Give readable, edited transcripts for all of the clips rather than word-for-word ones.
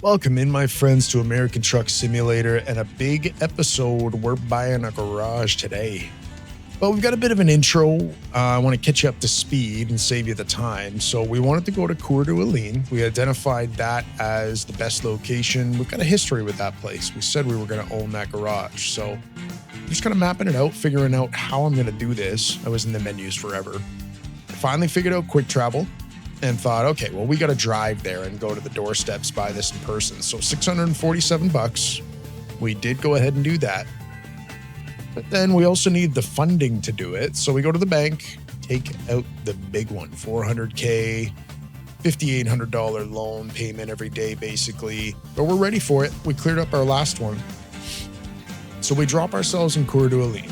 Welcome in, my friends, to American Truck Simulator and a big episode. We're buying a garage today. But we've got a bit of an intro. I want to catch you up to speed and save you the time. So we wanted to go to Coeur d'Alene. We identified that as the best location. We've got a history with that place. We said we were going to own that garage. So I'm just kind of mapping it out, figuring out how I'm going to do this. I was in the menus forever. Finally figured out quick travel. And thought, okay, well, we got to drive there and go to the doorsteps, buy this in person. So $647. We did go ahead and do that. But then we also need the funding to do it. So we go to the bank, take out the big one, $400K, $5,800 loan payment every day, basically. But we're ready for it. We cleared up our last one. So we drop ourselves in Coeur d'Alene.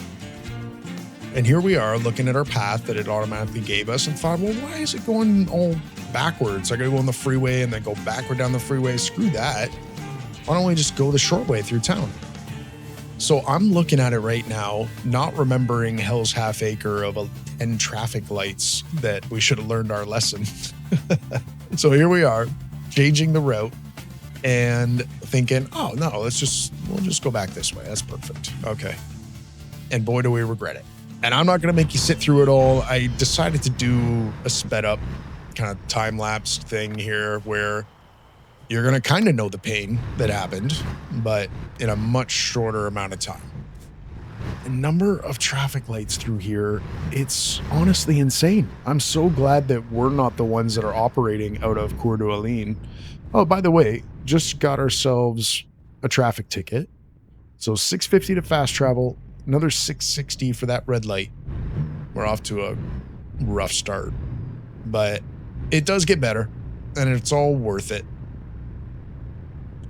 And here we are looking at our path that it automatically gave us and thought, well, why is it going all backwards? I got to go on the freeway and then go backward down the freeway. Screw that. Why don't we just go the short way through town? So I'm looking at it right now, not remembering Hell's Half Acre of 10 traffic lights that we should have learned our lesson. So here we are, changing the route and thinking, oh, no, we'll just go back this way. That's perfect. Okay. And boy, do we regret it. And I'm not going to make you sit through it all. I decided to do a sped up kind of time-lapse thing here where you're going to kind of know the pain that happened, but in a much shorter amount of time. The number of traffic lights through here, it's honestly insane. I'm so glad that we're not the ones that are operating out of Coeur d'Alene. Oh, by the way, just got ourselves a traffic ticket. So $650 to fast travel. Another $660 for that red light. We're off to a rough start, but it does get better and it's all worth it.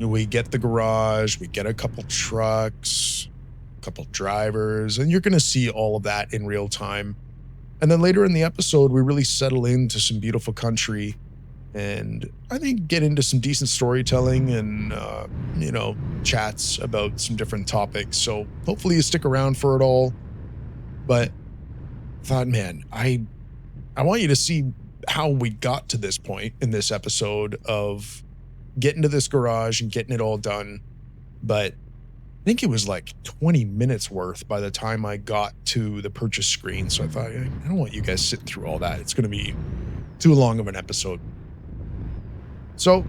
We get the garage, we get a couple trucks, a couple drivers, and you're going to see all of that in real time. And then later in the episode, we really settle into some beautiful country and I think get into some decent storytelling and, chats about some different topics. So hopefully you stick around for it all. But I thought, man, I want you to see how we got to this point in this episode of getting to this garage and getting it all done. But I think it was like 20 minutes worth by the time I got to the purchase screen. So I thought, I don't want you guys sitting through all that. It's going to be too long of an episode. So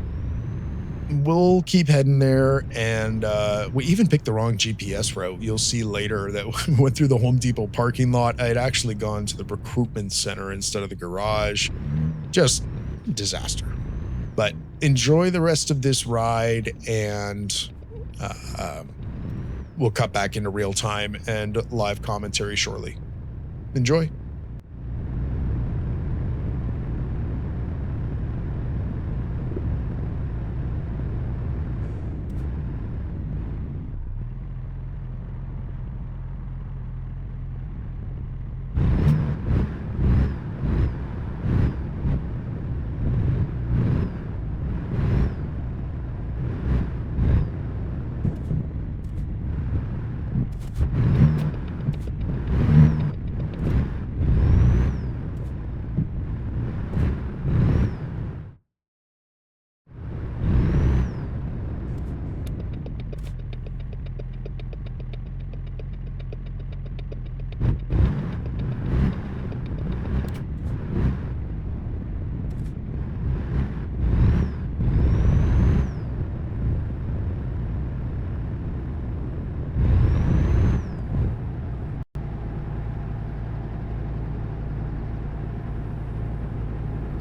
we'll keep heading there, and we even picked the wrong GPS route. You'll see later that we went through the Home Depot parking lot. I had actually gone to the recruitment center instead of the garage. Just disaster. But enjoy the rest of this ride, and we'll cut back into real time and live commentary shortly. Enjoy.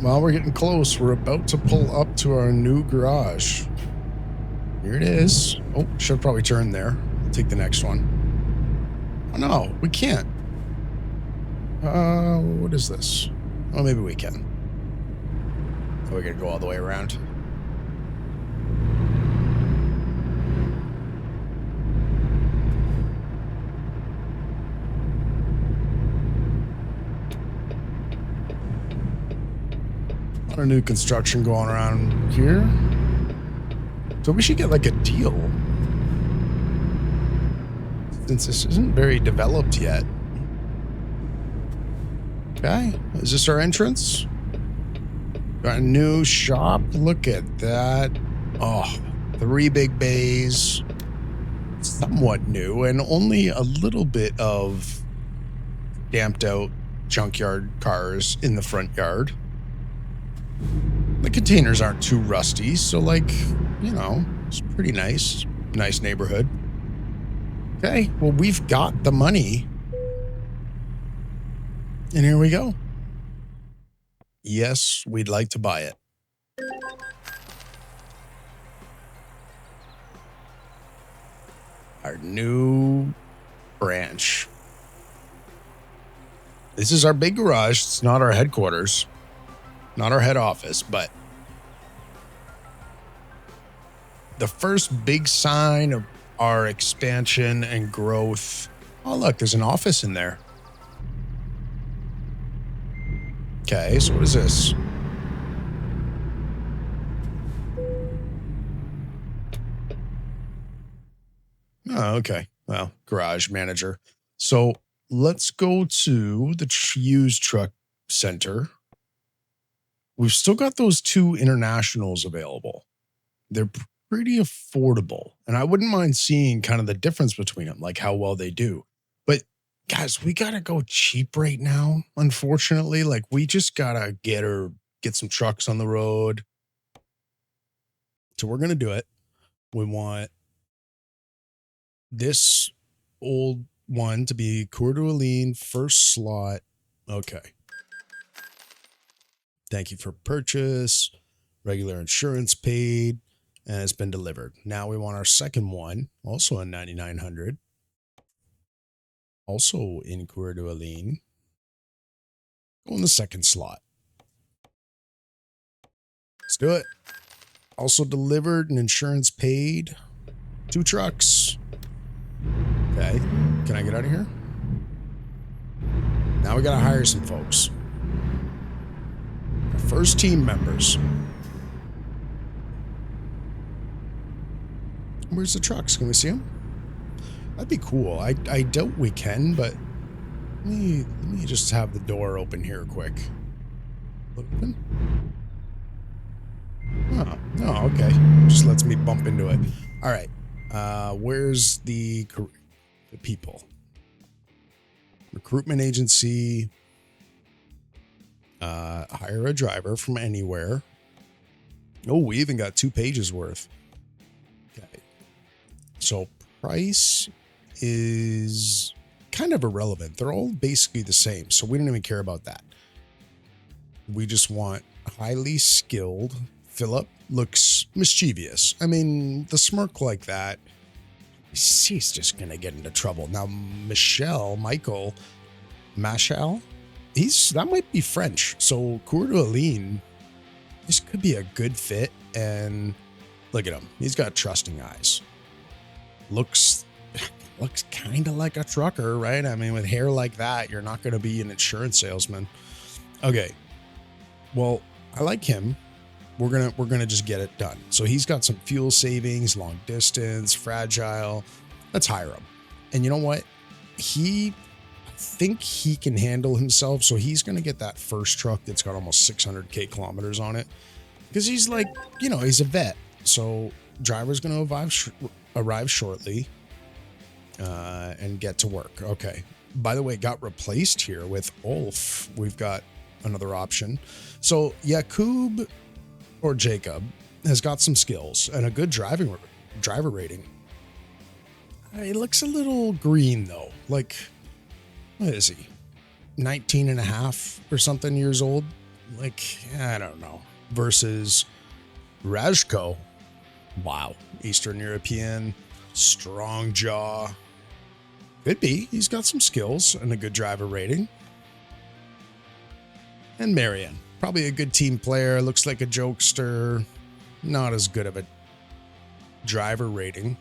Well, we're getting close. We're about to pull up to our new garage. Here it is. Oh, should probably turn there. Take the next one. Oh, no, we can't. What is this? Oh, maybe we can. Oh, we're going to go all the way around. A lot of new construction going around here. So we should get like a deal. Since this isn't very developed yet. Okay, is this our entrance? Got a new shop. Look at that. Oh, 3 big bays, somewhat new, and only a little bit of damped out junkyard cars in the front yard. The containers aren't too rusty, so like, you know, it's pretty nice. Nice neighborhood. Okay, well, we've got the money. And here we go. Yes, we'd like to buy it. Our new branch. This is our big garage. It's not our headquarters, not our head office, but the first big sign of our expansion and growth. Oh, look, there's an office in there. Okay, so what is this? Oh, okay. Well, garage manager. So let's go to the used truck center. We've still got those 2 internationals available. They're pretty affordable, and I wouldn't mind seeing kind of the difference between them, like how well they do. But guys, we gotta go cheap right now. Unfortunately, like we just gotta get some trucks on the road. So we're gonna do it. We want this old one to be Coeur d'Alene first slot. Okay. Thank you for purchase. Regular insurance paid. And it's been delivered. Now we want our second one, also a 9900. Also in Coeur d'Alene. Go in the second slot. Let's do it. Also delivered and insurance paid. 2 trucks. Okay. Can I get out of here? Now we gotta hire some folks. Our first team members. Where's the trucks? Can we see them? That'd be cool. I doubt we can, but let me just have the door open here quick. Open? Oh, okay. Just lets me bump into it. All right. Where's the people? Recruitment agency. Hire a driver from anywhere. Oh, we even got 2 pages worth. Okay. So price is kind of irrelevant. They're all basically the same, so we don't even care about that. We just want highly skilled. Philip looks mischievous. I mean, the smirk like that, he's just gonna get into trouble. Now, Machel, that might be French. So Coeur d'Alene, this could be a good fit. And look at him. He's got trusting eyes. Looks kind of like a trucker, right? I mean, with hair like that, you're not going to be an insurance salesman. Okay. Well, I like him. We're going to just get it done. So he's got some fuel savings, long distance, fragile. Let's hire him. And you know what? I think he can handle himself. So he's going to get that first truck that's got almost 600K kilometers on it. Because he's like, he's a vet. So driver's going to arrive shortly and get to work. Okay. By the way, got replaced here with Ulf. We've got another option. So Jakub or Jacob has got some skills and a good driver rating. He looks a little green though. Like, what is he? 19 and a half or something years old? Like, I don't know. Versus Rajko. Wow. Eastern European, strong jaw. Could be. He's got some skills and a good driver rating. And Marion. Probably a good team player. Looks like a jokester. Not as good of a driver rating.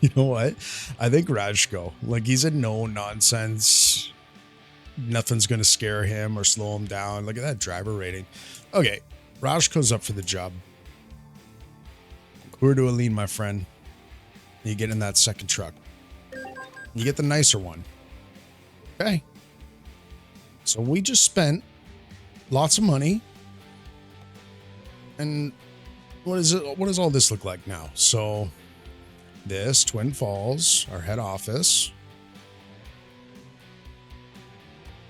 You know what? I think Rajko. Like, he's a no nonsense. Nothing's going to scare him or slow him down. Look at that driver rating. Okay. Rajko's up for the job. Coeur d'Alene, my friend. You get in that second truck. You get the nicer one. Okay. So we just spent lots of money. And What is it? What does all this look like now? So this Twin Falls, our head office.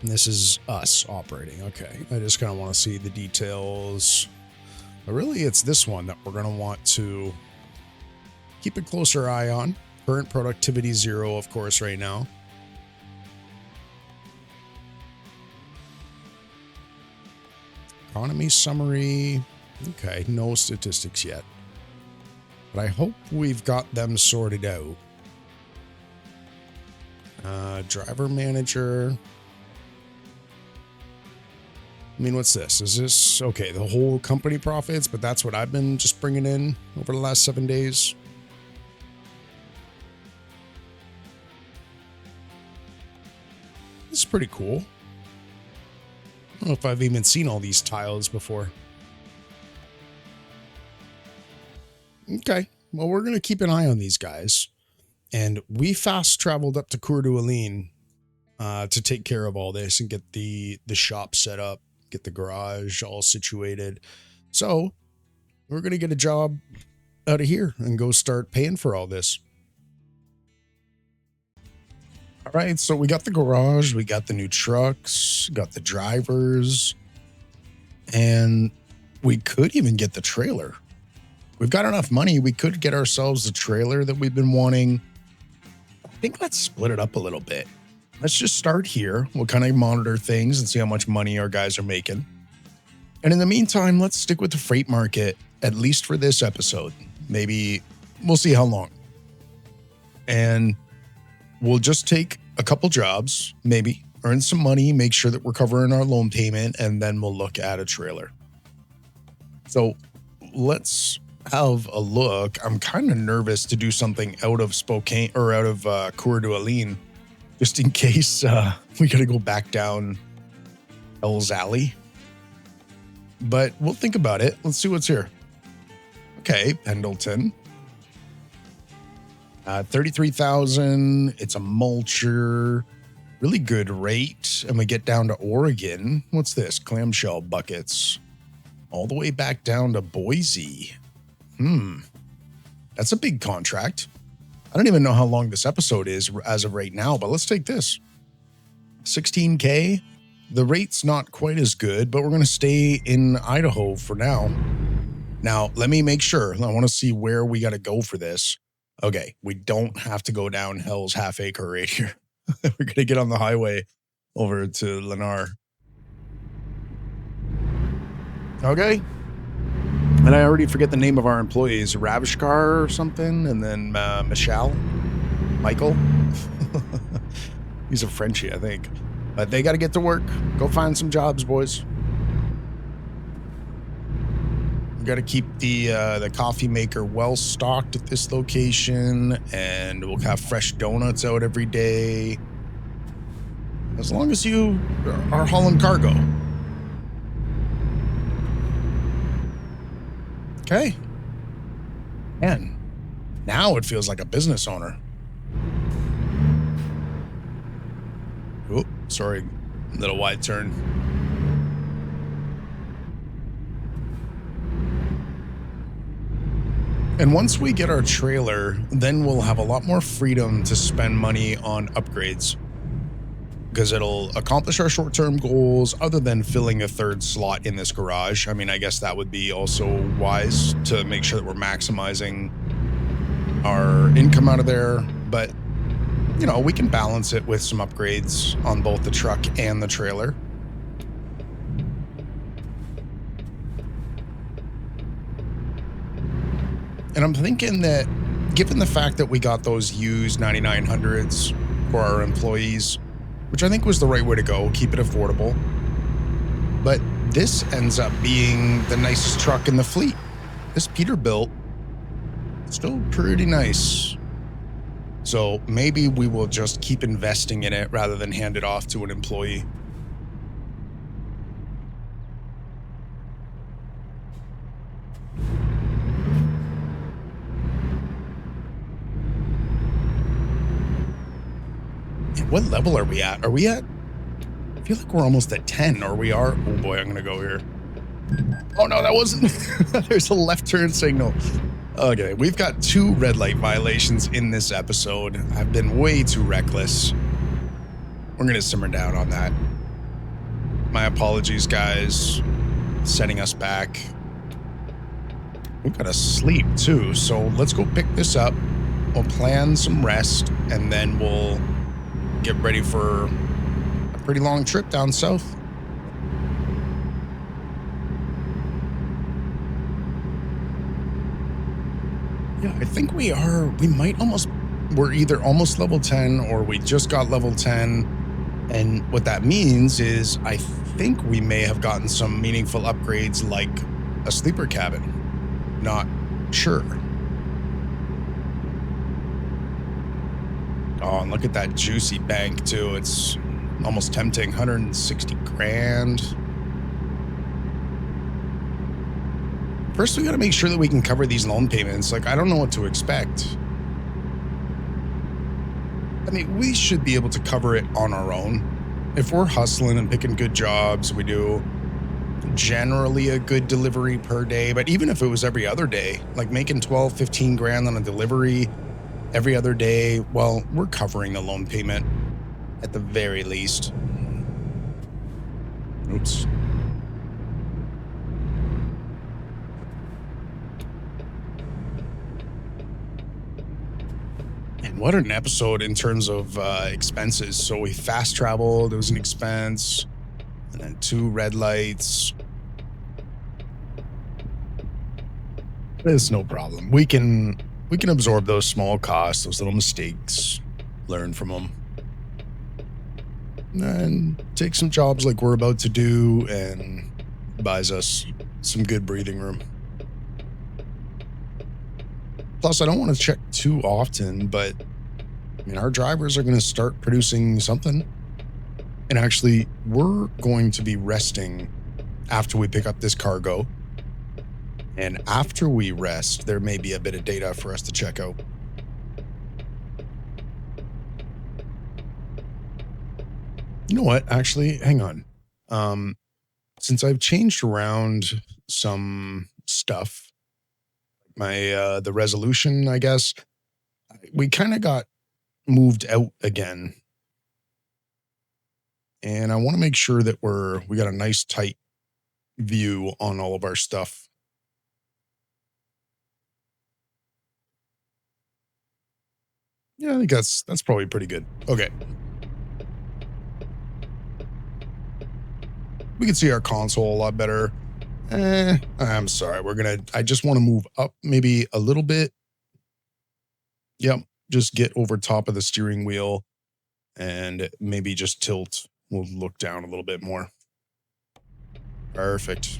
And this is us operating. Okay. I just kind of want to see the details. But really, it's this one that we're going to want to keep a closer eye on. Current productivity 0, of course, right now. Economy summary. Okay, no statistics yet. But I hope we've got them sorted out. Driver manager. I mean, what's this? Is this, okay, the whole company profits, but that's what I've been just bringing in over the last 7 days. This is pretty cool. I don't know if I've even seen all these tiles before. Okay, well, we're going to keep an eye on these guys. And we fast traveled up to Coeur d'Alene to take care of all this and get the shop set up, get the garage all situated. So we're going to get a job out of here and go start paying for all this. All right, so we got the garage, we got the new trucks, got the drivers, and we could even get the trailer. We've got enough money, we could get ourselves the trailer that we've been wanting. I think let's split it up a little bit. Let's just start here. We'll kind of monitor things and see how much money our guys are making. And in the meantime, let's stick with the freight market, at least for this episode. Maybe we'll see how long. And we'll just take a couple jobs, maybe earn some money, make sure that we're covering our loan payment, and then we'll look at a trailer. So let's have a look. I'm kind of nervous to do something out of Spokane or out of Coeur d'Alene, just in case we got to go back down Ells Alley. But we'll think about it. Let's see what's here. Okay, Pendleton. 33,000. It's a mulcher. Really good rate. And we get down to Oregon. What's this? Clamshell buckets. All the way back down to Boise. That's a big contract. I don't even know how long this episode is as of right now, but let's take this. 16K. The rate's not quite as good, but we're going to stay in Idaho for now. Now, let me make sure. I want to see where we got to go for this. Okay, we don't have to go down Hell's Half Acre right here. We're going to get on the highway over to Lennar. Okay. And I already forget the name of our employees. Ravishkar or something, and then Michael. He's a Frenchie, I think. But they got to get to work. Go find some jobs, boys. We got to keep the coffee maker well stocked at this location, and we'll have fresh donuts out every day. As long as you are hauling cargo. Okay. And now it feels like a business owner. Oh, sorry, little wide turn. And once we get our trailer, then we'll have a lot more freedom to spend money on upgrades, because it'll accomplish our short-term goals other than filling a third slot in this garage. I mean, I guess that would be also wise to make sure that we're maximizing our income out of there. But, you know, we can balance it with some upgrades on both the truck and the trailer. And I'm thinking that given the fact that we got those used 9900s for our employees, which I think was the right way to go, keep it affordable. But this ends up being the nicest truck in the fleet. This Peterbilt, still pretty nice. So maybe we will just keep investing in it rather than hand it off to an employee. What level are we at? I feel like we're almost at 10, or we are. Oh boy, I'm going to go here. Oh no, that wasn't. There's a left turn signal. Okay, we've got 2 red light violations in this episode. I've been way too reckless. We're gonna simmer down on that. My apologies, guys. Setting us back. We've got to sleep too, so let's go pick this up. We'll plan some rest, and then we'll get ready for a pretty long trip down south. Yeah, I think we're either almost level 10 or we just got level 10. And what that means is I think we may have gotten some meaningful upgrades like a sleeper cabin. Not sure. Oh, and look at that juicy bank too. It's almost tempting. 160 grand. First, we got to make sure that we can cover these loan payments. Like, I don't know what to expect. I mean, we should be able to cover it on our own. If we're hustling and picking good jobs, we do generally a good delivery per day. But even if it was every other day, like making 12, 15 grand on a delivery every other day, well, we're covering the loan payment at the very least. Oops. And what an episode in terms of expenses. So we fast traveled, it was an expense, and then 2 red lights. It's no problem. We can absorb those small costs, those little mistakes, learn from them, and take some jobs like we're about to do and buys us some good breathing room. Plus, I don't want to check too often, but I mean, our drivers are going to start producing something. And actually, we're going to be resting after we pick up this cargo. And after we rest, there may be a bit of data for us to check out. You know what? Actually, hang on. Since I've changed around some stuff, the resolution, I guess, we kind of got moved out again. And I want to make sure that we got a nice tight view on all of our stuff. Yeah, I think that's probably pretty good. Okay. We can see our console a lot better. I'm sorry. I just want to move up maybe a little bit. Yep. Just get over top of the steering wheel and maybe just tilt. We'll look down a little bit more. Perfect.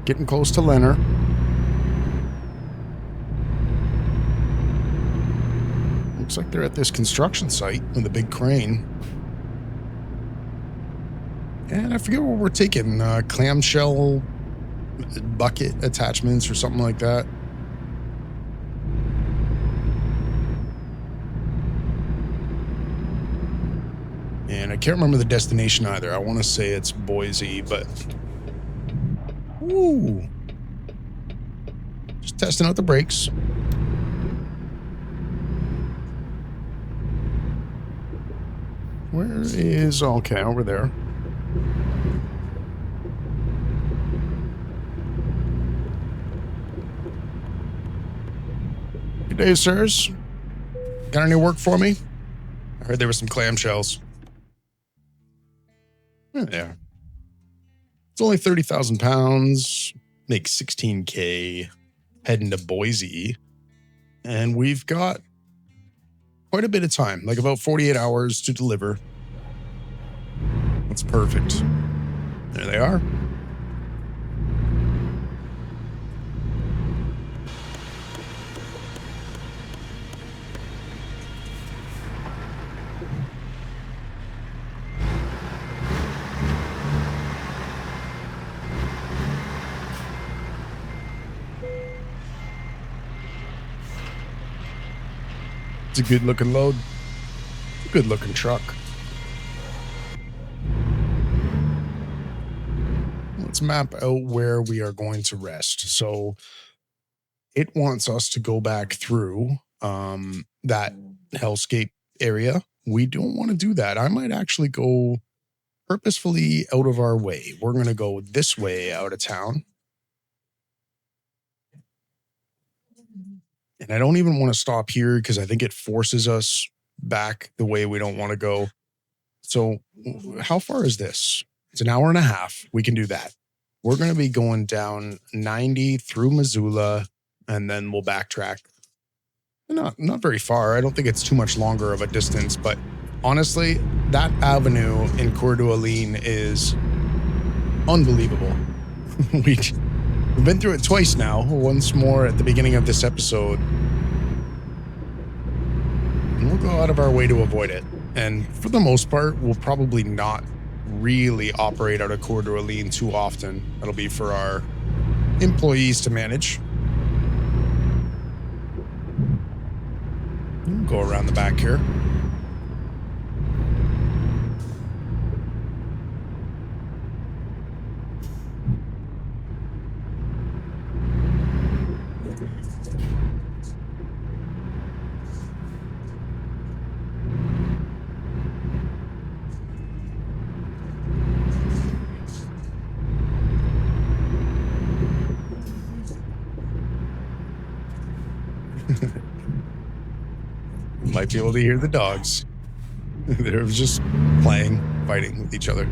Getting close to Leonard. Looks like they're at this construction site with a big crane. And I forget what we're taking, clamshell bucket attachments or something like that. And I can't remember the destination either. I want to say it's Boise, but... Ooh. Just testing out the brakes. Where is... Okay, over there. Good day, sirs. Got any work for me? I heard there were some clamshells. Yeah. It's only 30,000 pounds, make 16K, heading to Boise. And we've got quite a bit of time, like about 48 hours to deliver. That's perfect. There they are. It's a good looking load. Good looking truck. Let's map out where we are going to rest. So it wants us to go back through that hellscape area. We don't want to do that. I might actually go purposefully out of our way. We're going to go this way out of town. And I don't even want to stop here because I think it forces us back the way we don't want to go. So how far is this? It's an hour and a half. We can do that. We're going to be going down 90 through Missoula, and then we'll backtrack. Not very far. I don't think it's too much longer of a distance, but honestly, that avenue in Coeur d'Alene is unbelievable. We've been through it twice now, once more at the beginning of this episode. And we'll go out of our way to avoid it. And for the most part, we'll probably not really operate out of Coeur d'Alene too often. That'll be for our employees to manage. We'll go around the back here. Might be able to hear the dogs. They're just playing, fighting with each other.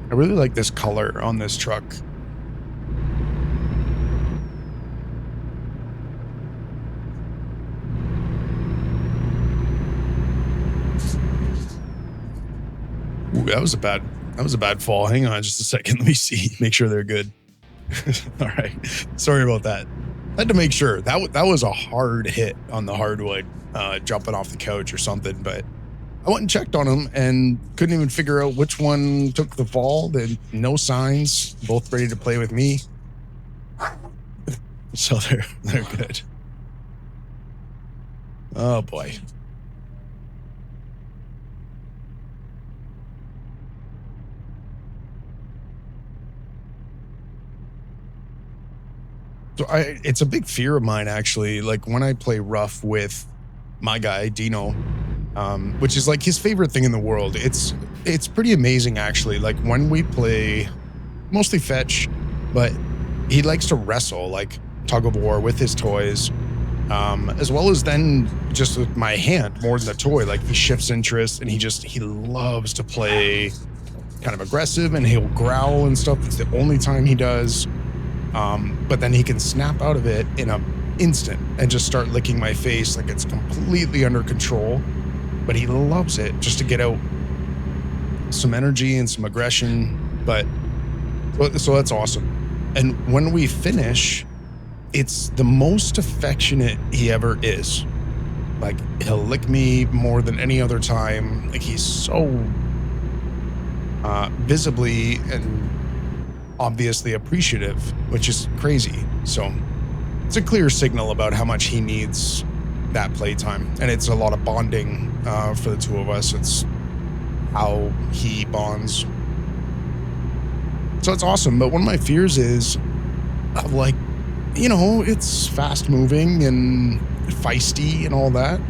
I really like this color on this truck. Ooh, that was a bad fall. Hang on just a second. Let me see. Make sure they're good. All right. Sorry about that. I had to make sure. That was a hard hit on the hardwood, jumping off the couch or something, but I went and checked on them and couldn't even figure out which one took the fall. They no signs, both ready to play with me. So they're good. Oh boy. So it's a big fear of mine, actually. Like when I play rough with my guy, Dino, which is like his favorite thing in the world. It's pretty amazing, actually. Like when we play mostly fetch, but he likes to wrestle, like tug of war with his toys, as well as then just with my hand more than the toy. Like he shifts interest and he loves to play kind of aggressive and he'll growl and stuff. It's the only time he does. But then he can snap out of it in an instant and just start licking my face like it's completely under control. But he loves it just to get out some energy and some aggression. But so that's awesome. And when we finish, it's the most affectionate he ever is. Like he'll lick me more than any other time. Like he's so visibly and obviously appreciative, which is crazy. So it's a clear signal about how much he needs that playtime, and it's a lot of bonding for the two of us. It's how he bonds. So it's awesome. But one of my fears is like, it's fast moving and feisty and all that,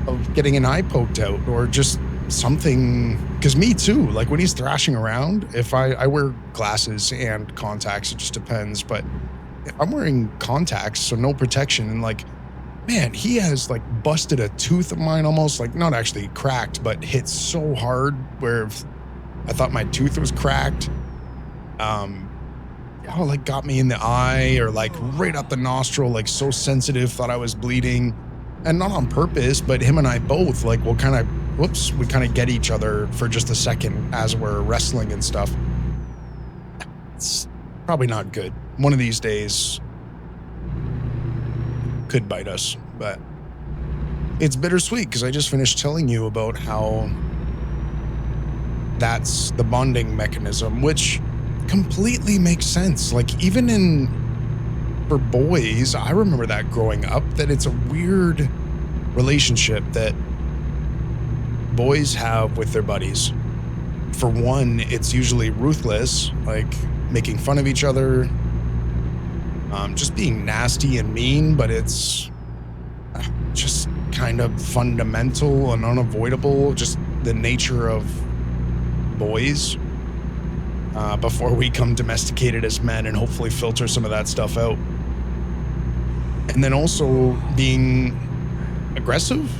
of getting an eye poked out or just something. Because me too, like when he's thrashing around, if I wear glasses and contacts, it just depends. But if I'm wearing contacts, so no protection, and like, man, he has like busted a tooth of mine, almost like not actually cracked, but hit so hard where I thought my tooth was cracked. Like got me in the eye or like right up the nostril, like so sensitive, thought I was bleeding, and not on purpose, but him and I both like we kind of get each other for just a second as we're wrestling and stuff. It's probably not good. One of these days could bite us, but it's bittersweet because I just finished telling you about how that's the bonding mechanism, which completely makes sense. Like, even for boys, I remember that growing up, that it's a weird relationship that boys have with their buddies. For one, it's usually ruthless, like making fun of each other, just being nasty and mean, but it's just kind of fundamental and unavoidable, just the nature of boys before we come domesticated as men and hopefully filter some of that stuff out. And then also being aggressive,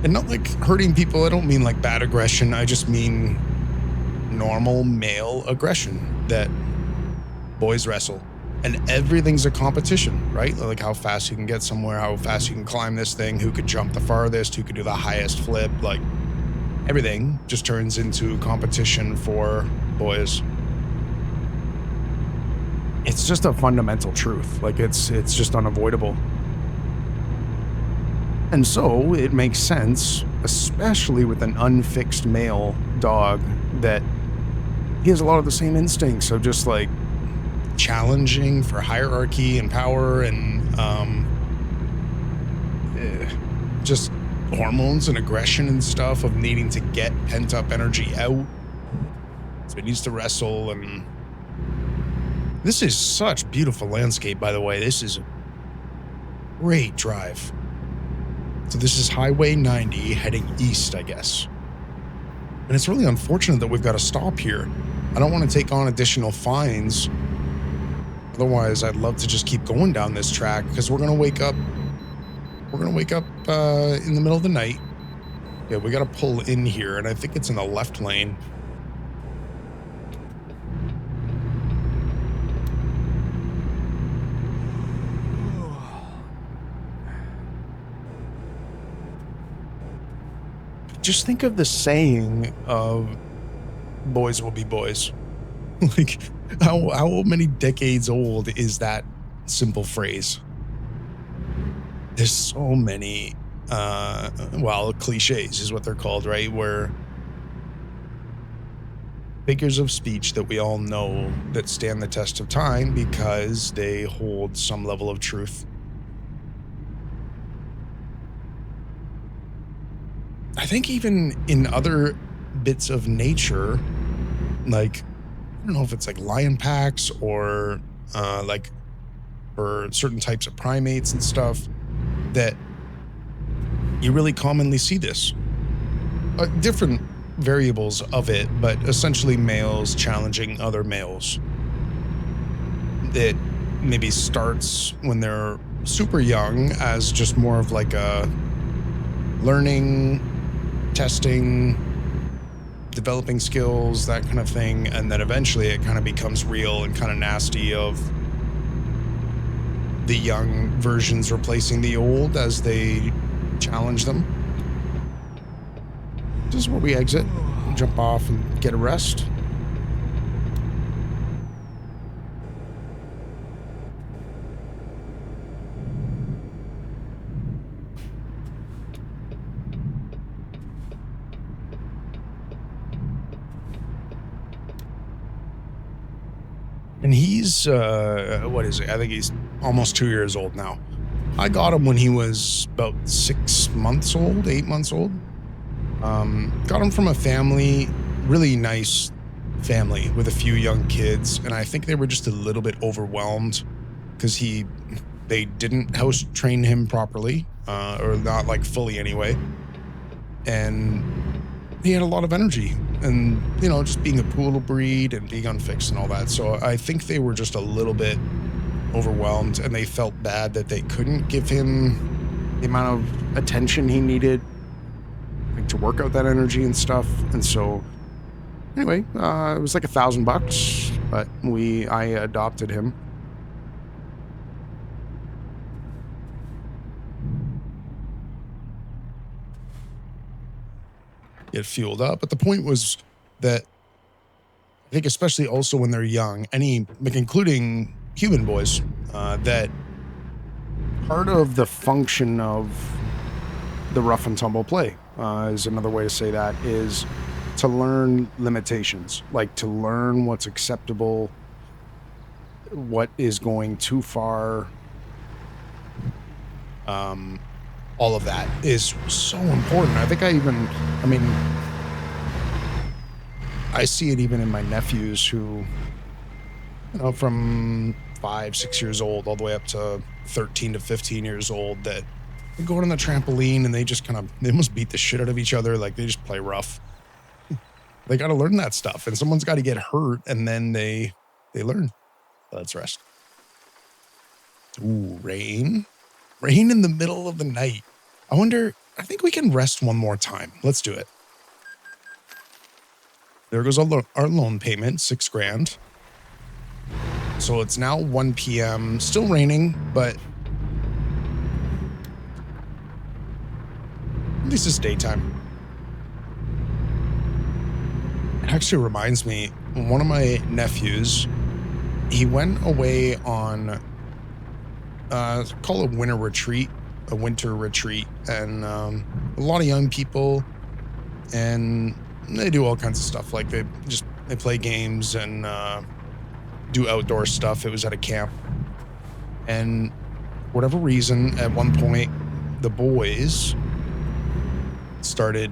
and not like hurting people. I don't mean like bad aggression. I just mean normal male aggression that boys wrestle. And everything's a competition, right? Like how fast you can get somewhere, how fast you can climb this thing, who could jump the farthest, who could do the highest flip. Like, everything just turns into competition for boys. It's just a fundamental truth. Like, it's just unavoidable. And so it makes sense, especially with an unfixed male dog, that he has a lot of the same instincts of just like challenging for hierarchy and power, and just hormones and aggression and stuff of needing to get pent up energy out. So he needs to wrestle. And this is such beautiful landscape, by the way. This is a great drive. So this is Highway 90 heading east, I guess. And it's really unfortunate that we've got to stop here. I don't want to take on additional fines. Otherwise, I'd love to just keep going down this track, because we're going to wake up. We're going to wake up in the middle of the night. Yeah, we got to pull in here, and I think it's in the left lane. Just think of the saying of boys will be boys. Like, how many decades old is that simple phrase? There's so many, cliches is what they're called, right? Where figures of speech that we all know that stand the test of time because they hold some level of truth. I think even in other bits of nature, like, I don't know if it's like lion packs or like for certain types of primates and stuff, that you really commonly see this. Different variables of it, but essentially males challenging other males. It maybe starts when they're super young as just more of like a learning, testing, developing skills, that kind of thing, and then eventually it kind of becomes real and kind of nasty, of the young versions replacing the old as they challenge them. This is where we exit, jump off and get a rest. And he's, what is it? I think he's almost 2 years old now. I got him when he was about 6 months old, 8 months old. Got him from a family, really nice family with a few young kids. And I think they were just a little bit overwhelmed because they didn't house train him properly, or not like fully anyway. And he had a lot of energy, and, you know, just being a poodle breed and being unfixed and all that. So I think they were just a little bit overwhelmed, and they felt bad that they couldn't give him the amount of attention he needed, like, to work out that energy and stuff. And so anyway, it was like $1,000, but I adopted him. Get fueled up. But the point was that I think, especially also when they're young, including human boys, that part of the function of the rough and tumble play, is another way to say that, is to learn limitations, like to learn what's acceptable, what is going too far. All of that is so important. I mean, I see it even in my nephews who, from 5, 6 years old, all the way up to 13 to 15 years old, that they go on the trampoline and they almost beat the shit out of each other. Like they just play rough. They got to learn that stuff, and someone's got to get hurt, and then they learn. Let's rest. Ooh, rain in the middle of the night. I think we can rest one more time. Let's do it. There goes our loan payment, $6,000. So it's now 1 p.m. Still raining, but at least it's daytime. It actually reminds me, one of my nephews, he went away on, call it a winter retreat, and a lot of young people, and they do all kinds of stuff. Like they play games and do outdoor stuff. It was at a camp, and whatever reason, at one point, the boys started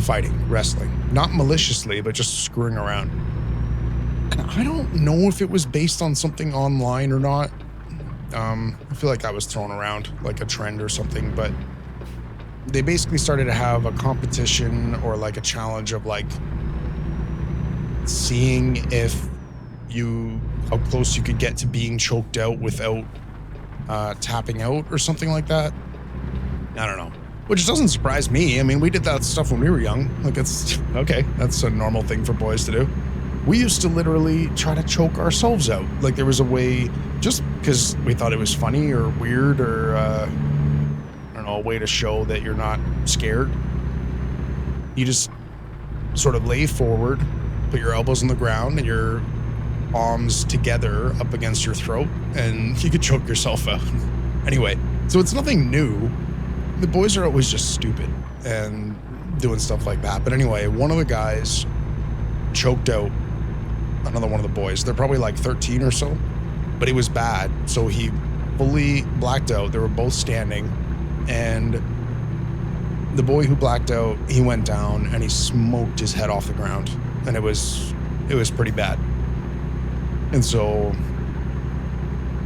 fighting, wrestling, not maliciously, but just screwing around. And I don't know if it was based on something online or not. I feel like that was thrown around like a trend or something, but they basically started to have a competition or like a challenge of like seeing how close you could get to being choked out without tapping out or something like that. I don't know. Which doesn't surprise me. I mean, we did that stuff when we were young. Like, it's okay. That's a normal thing for boys to do. We used to literally try to choke ourselves out. Like, there was a way, just because we thought it was funny or weird or, I don't know, a way to show that you're not scared. You just sort of lay forward, put your elbows on the ground and your palms together up against your throat, and you could choke yourself out. Anyway, so it's nothing new. The boys are always just stupid and doing stuff like that. But anyway, one of the guys choked out another one of the boys. They're probably like 13 or so, but it was bad. So he fully blacked out. They were both standing, and the boy who blacked out, he went down and he smoked his head off the ground, and it was pretty bad. And so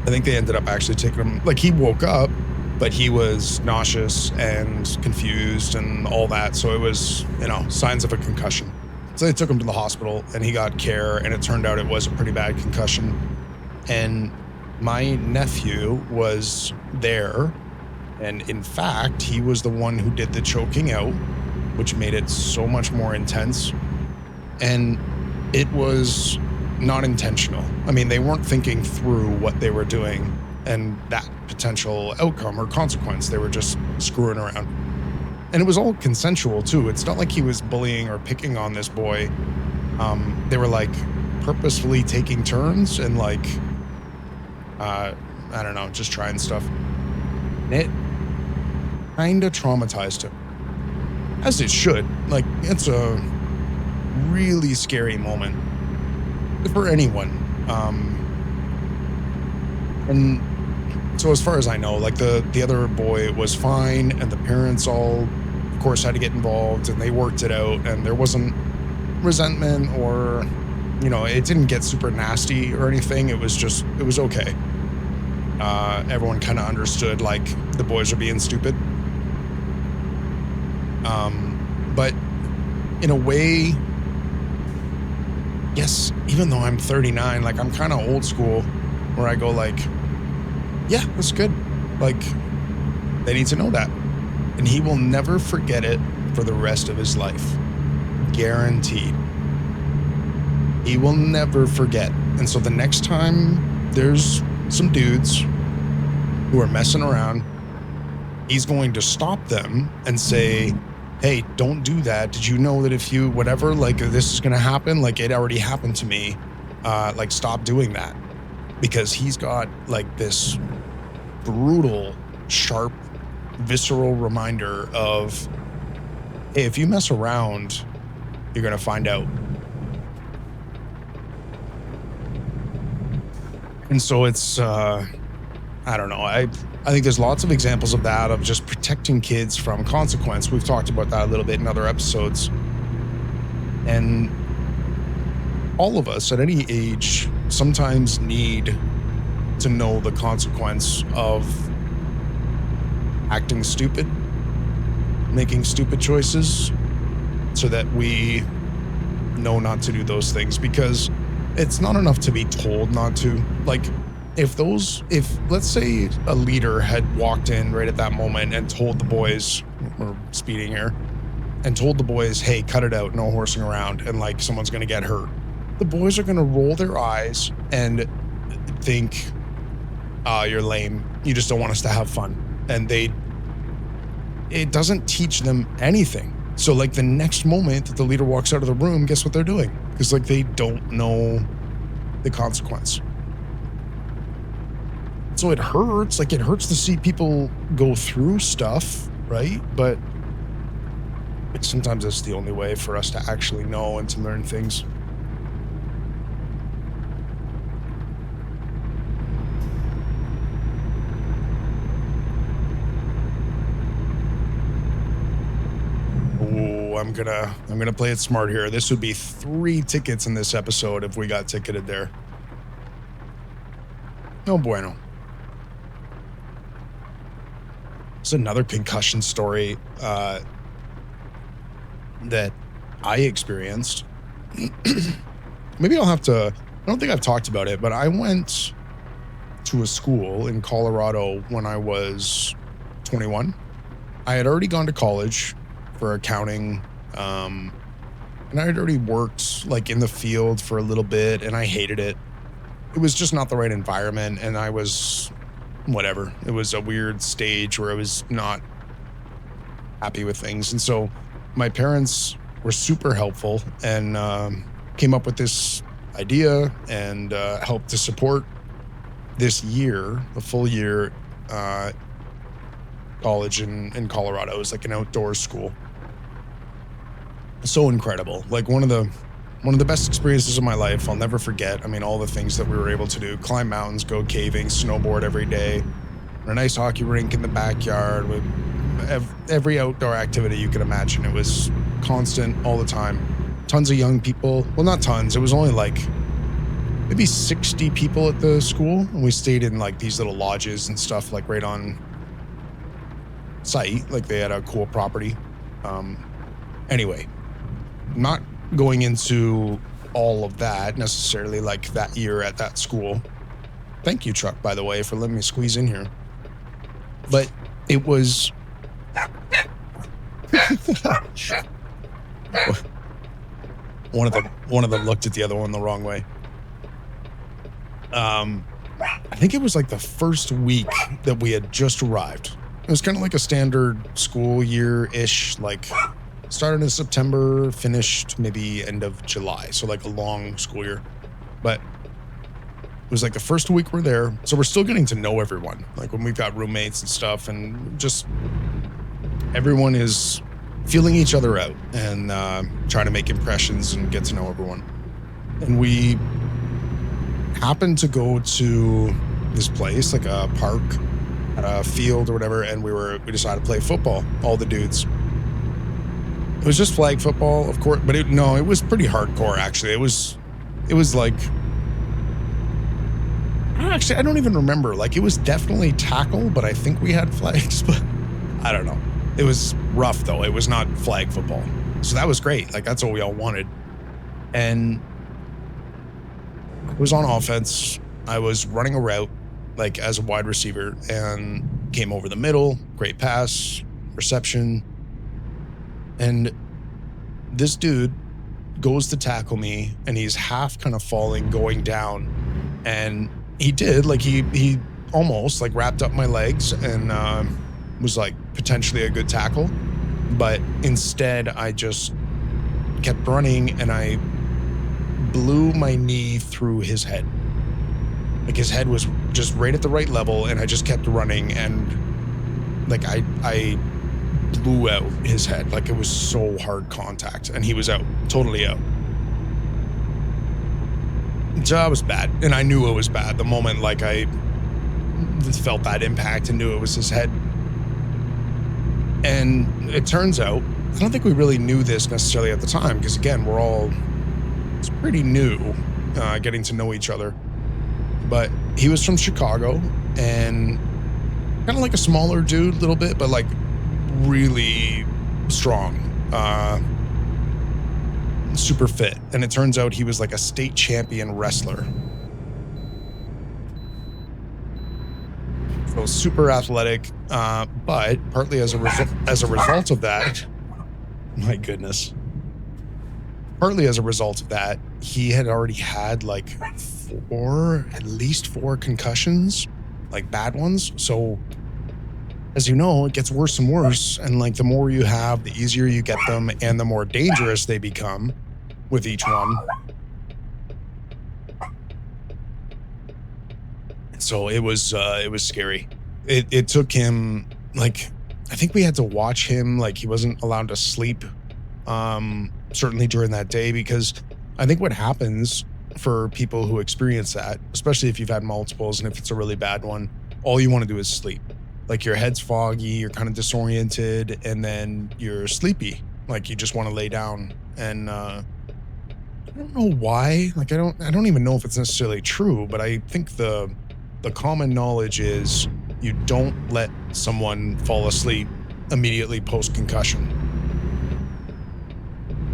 I think they ended up actually taking him, like he woke up, but he was nauseous and confused and all that. So it was, signs of a concussion. So they took him to the hospital and he got care, and it turned out it was a pretty bad concussion. And my nephew was there, and in fact, he was the one who did the choking out, which made it so much more intense. And it was not intentional. I mean, they weren't thinking through what they were doing and that potential outcome or consequence. They were just screwing around. And it was all consensual too. It's not like he was bullying or picking on this boy. They were like purposefully taking turns and like, I don't know, just trying stuff. And it kind of traumatized him, as it should. Like, it's a really scary moment for anyone. And so as far as I know, like the other boy was fine, and the parents all, of course, had to get involved, and they worked it out, and there wasn't resentment or, it didn't get super nasty or anything. It was okay. Everyone kind of understood, like, the boys are being stupid. But in a way, yes, even though I'm 39, like, I'm kind of old school, where I go like, yeah, that's good. Like, they need to know that. And he will never forget it for the rest of his life. Guaranteed. He will never forget. And so the next time there's some dudes who are messing around, he's going to stop them and say, hey, don't do that. Did you know that if you, whatever, like, this is going to happen? Like, it already happened to me. Like, stop doing that. Because he's got like this brutal, sharp visceral reminder of, hey, if you mess around, you're going to find out. And so it's, I don't know. I think there's lots of examples of that, of just protecting kids from consequence. We've talked about that a little bit in other episodes. And all of us at any age sometimes need to know the consequence of acting stupid, making stupid choices, so that we know not to do those things, because it's not enough to be told not to. Like, if let's say a leader had walked in right at that moment and told the boys, we're speeding here, and told the boys, hey, cut it out, no horsing around, and like someone's going to get hurt, the boys are going to roll their eyes and think, you're lame, you just don't want us to have fun. And it doesn't teach them anything. So like the next moment that the leader walks out of the room, guess what they're doing? Because like they don't know the consequence. So it hurts to see people go through stuff, right? But sometimes that's the only way for us to actually know and to learn things. Oh, I'm gonna play it smart here. This would be 3 tickets in this episode if we got ticketed there. No bueno. It's another concussion story that I experienced. Maybe I don't think I've talked about it, but I went to a school in Colorado when I was 21. I had already gone to college for accounting, and I had already worked like in the field for a little bit, and I hated it. It was just not the right environment, and I was whatever. It was a weird stage where I was not happy with things. And so my parents were super helpful and came up with this idea and helped to support this year, the full year, college in Colorado. It was like an outdoor school. So incredible. Like one of the best experiences of my life. I'll never forget. I mean, all the things that we were able to do: climb mountains, go caving, snowboard every day, a nice hockey rink in the backyard with every outdoor activity you could imagine. It was constant all the time. Tons of young people. Well, not tons. It was only like maybe 60 people at the school. And we stayed in like these little lodges and stuff, like right on site. Like they had a cool property. Anyway, not going into all of that necessarily, like that year at that school. Thank you, truck, by the way, for letting me squeeze in here. But it was one of them looked at the other one the wrong way. I think it was like the first week that we had just arrived. It was kind of like a standard school year-ish, like started in September, finished maybe end of July. So like a long school year. But it was like the first week we're there. So we're still getting to know everyone. Like when we've got roommates and stuff, and just everyone is feeling each other out and trying to make impressions and get to know everyone. And we happened to go to this place, like a park, at a field or whatever, and we decided to play football, all the dudes. It was just flag football, of course, but it was pretty hardcore, actually. It was like, actually, I don't even remember. Like, it was definitely tackle, but I think we had flags, but I don't know. It was rough, though. It was not flag football. So that was great. Like, that's what we all wanted. And I was on offense. I was running a route, like, as a wide receiver, and came over the middle. Great pass, reception. And this dude goes to tackle me, and he's half kind of falling, going down. And he did, like, he almost, like, wrapped up my legs and was, like, potentially a good tackle. But instead, I just kept running, and I blew my knee through his head. Like, his head was just right at the right level, and I just kept running, and Like I blew out his head. Like it was so hard contact, and he was out, totally out. So that was bad, and I knew it was bad the moment like I felt that impact and knew it was his head. And it turns out, I don't think we really knew this necessarily at the time, because again, it's pretty new, getting to know each other. But he was from Chicago, and kind of like a smaller dude, a little bit, but like really strong, super fit. And it turns out he was like a state champion wrestler. So super athletic, but partly as a result of that, my goodness. Partly as a result of that, he had already had like at least four concussions, like bad ones. So as you know, it gets worse and worse. And like the more you have, the easier you get them and the more dangerous they become with each one. So it was scary. It took him, like, I think we had to watch him, like he wasn't allowed to sleep, certainly during that day, because I think what happens for people who experience that, especially if you've had multiples and if it's a really bad one, all you want to do is sleep. Like your head's foggy, you're kind of disoriented, and then you're sleepy. Like you just want to lay down. And I don't know why. Like I don't even know if it's necessarily true, but I think the common knowledge is you don't let someone fall asleep immediately post concussion.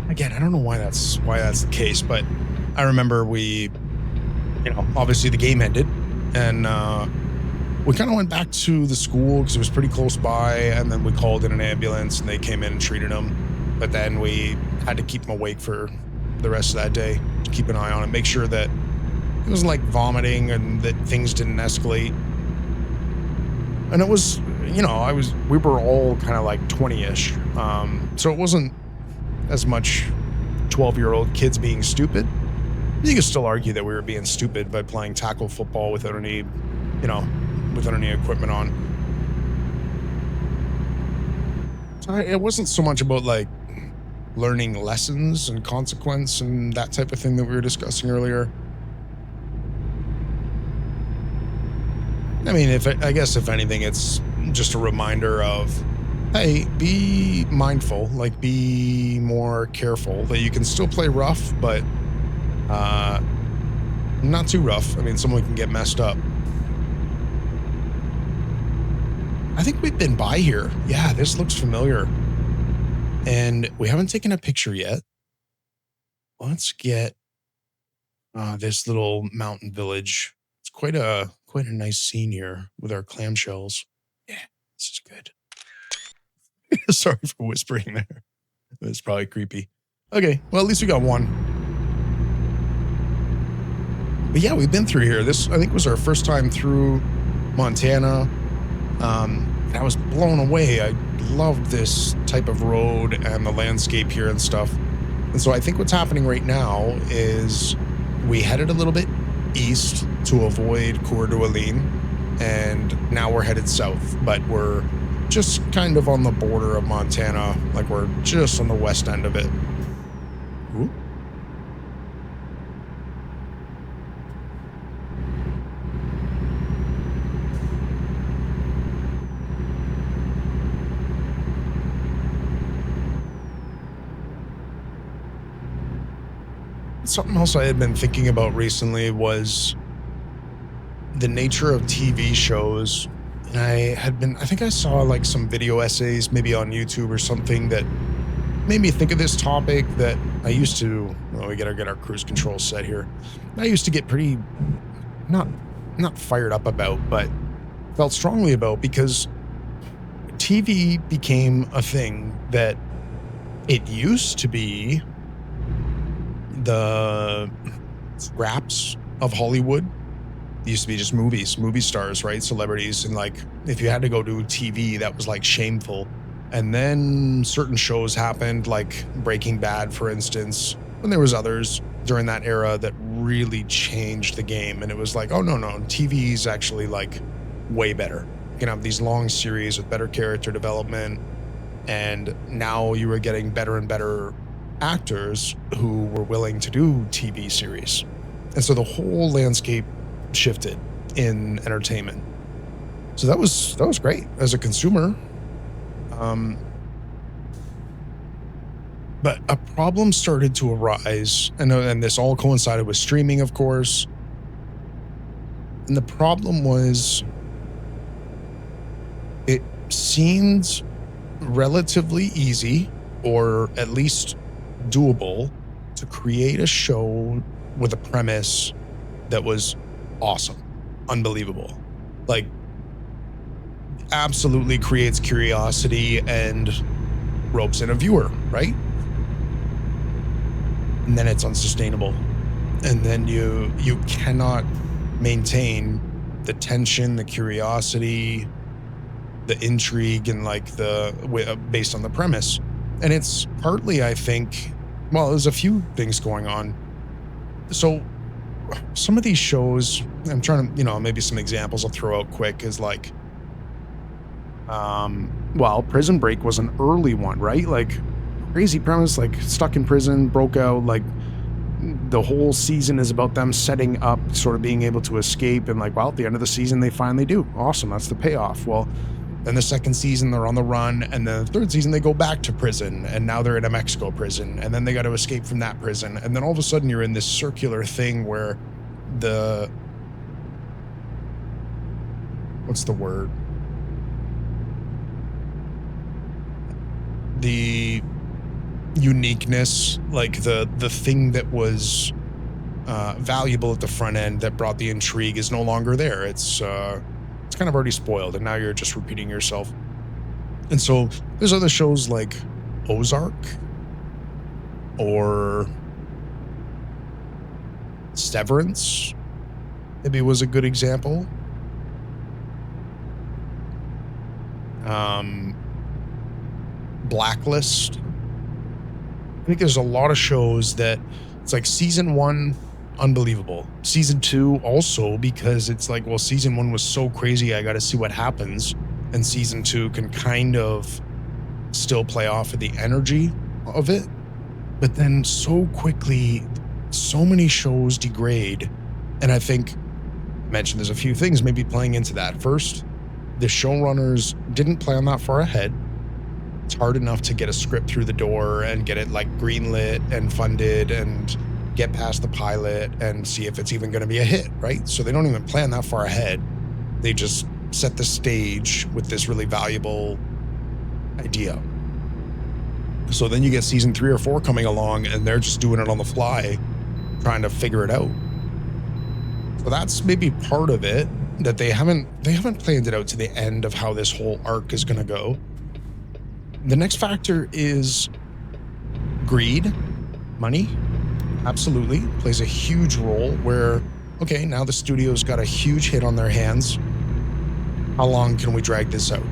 Again, I don't know why that's the case, but I remember obviously the game ended, and we kind of went back to the school because it was pretty close by, and then we called in an ambulance and they came in and treated him. But then we had to keep him awake for the rest of that day to keep an eye on him, make sure that it wasn't like vomiting and that things didn't escalate. And it was, we were all kind of like 20-ish. So it wasn't as much 12-year-old kids being stupid. You could still argue that we were being stupid by playing tackle football without any equipment on. So it wasn't so much about like learning lessons and consequence and that type of thing that we were discussing earlier. I mean, I guess if anything, it's just a reminder of, hey, be mindful, like be more careful, that you can still play rough, but not too rough. I mean, someone can get messed up. I think we've been by here. Yeah, this looks familiar. And we haven't taken a picture yet. Let's get this little mountain village. It's quite a nice scene here with our clamshells. Yeah, this is good. Sorry for whispering there. It was probably creepy. Okay, well, at least we got one. But yeah, we've been through here. This, I think, was our first time through Montana. I was blown away. I loved this type of road and the landscape here and stuff. And so I think what's happening right now is we headed a little bit east to avoid Coeur d'Alene, and now we're headed south, but we're just kind of on the border of Montana, like we're just on the west end of it. Ooh. Something else I had been thinking about recently was the nature of TV shows. And I think I saw like some video essays, maybe on YouTube or something, that made me think of this topic that I used to, well, we gotta get our cruise control set here. I used to get pretty, not fired up about, but felt strongly about, because TV became a thing that it used to be the scraps of Hollywood. It used to be just movies, movie stars, right? Celebrities. And like, if you had to go to TV, that was like shameful. And then certain shows happened, like Breaking Bad, for instance. And there was others during that era that really changed the game. And it was like, oh, no, TV is actually like way better. can have these long series with better character development, and now you were getting better and better actors who were willing to do TV series. And so the whole landscape shifted in entertainment. So that was great as a consumer. But a problem started to arise, and this all coincided with streaming, of course. And the problem was, it seemed relatively easy, or at least doable, to create a show with a premise that was awesome, unbelievable. Like, absolutely creates curiosity and ropes in a viewer, right? And then it's unsustainable. And then you cannot maintain the tension, the curiosity, the intrigue, and like based on the premise. And it's partly, I think, well, there's a few things going on. So some of these shows, I'm trying to, maybe some examples I'll throw out quick is like, Prison Break was an early one, right? Like, crazy premise, like stuck in prison, broke out, like the whole season is about them setting up, sort of being able to escape, and like, well, at the end of the season they finally do. Awesome, that's the payoff. Well, then the second season they're on the run, and the third season they go back to prison, and now they're in a Mexico prison, and then they got to escape from that prison, and then all of a sudden you're in this circular thing where what's the word? The uniqueness, like the thing that was valuable at the front end that brought the intrigue, is no longer there. It's kind of already spoiled, and now you're just repeating yourself. And so there's other shows like Ozark or Severance, maybe was a good example. Blacklist. I think there's a lot of shows that it's like season 1, unbelievable. Season 2 also, because it's like, well, season 1 was so crazy, I got to see what happens. And season 2 can kind of still play off of the energy of it. But then so quickly, so many shows degrade. And I think, I mentioned there's a few things maybe playing into that. First, the showrunners didn't plan that far ahead. It's hard enough to get a script through the door and get it like greenlit and funded and get past the pilot and see if it's even going to be a hit, right? So they don't even plan that far ahead. They just set the stage with this really valuable idea. So then you get season 3 or 4 coming along, and they're just doing it on the fly, trying to figure it out. So that's maybe part of it, that they haven't planned it out to the end of how this whole arc is going to go. The next factor is greed. Money, absolutely, plays a huge role where, okay, now the studio's got a huge hit on their hands. How long can we drag this out?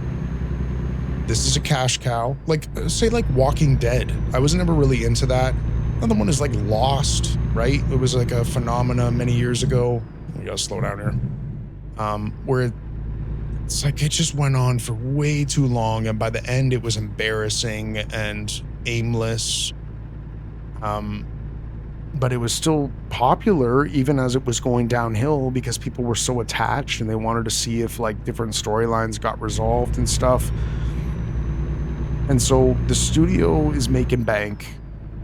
This is a cash cow. Like, say like Walking Dead. I was never really into that. Another one is like Lost, right? It was like a phenomena many years ago. We gotta slow down here. Where it's like it just went on for way too long, and by the end it was embarrassing and aimless. But it was still popular even as it was going downhill, because people were so attached and they wanted to see if like different storylines got resolved and stuff. And so the studio is making bank.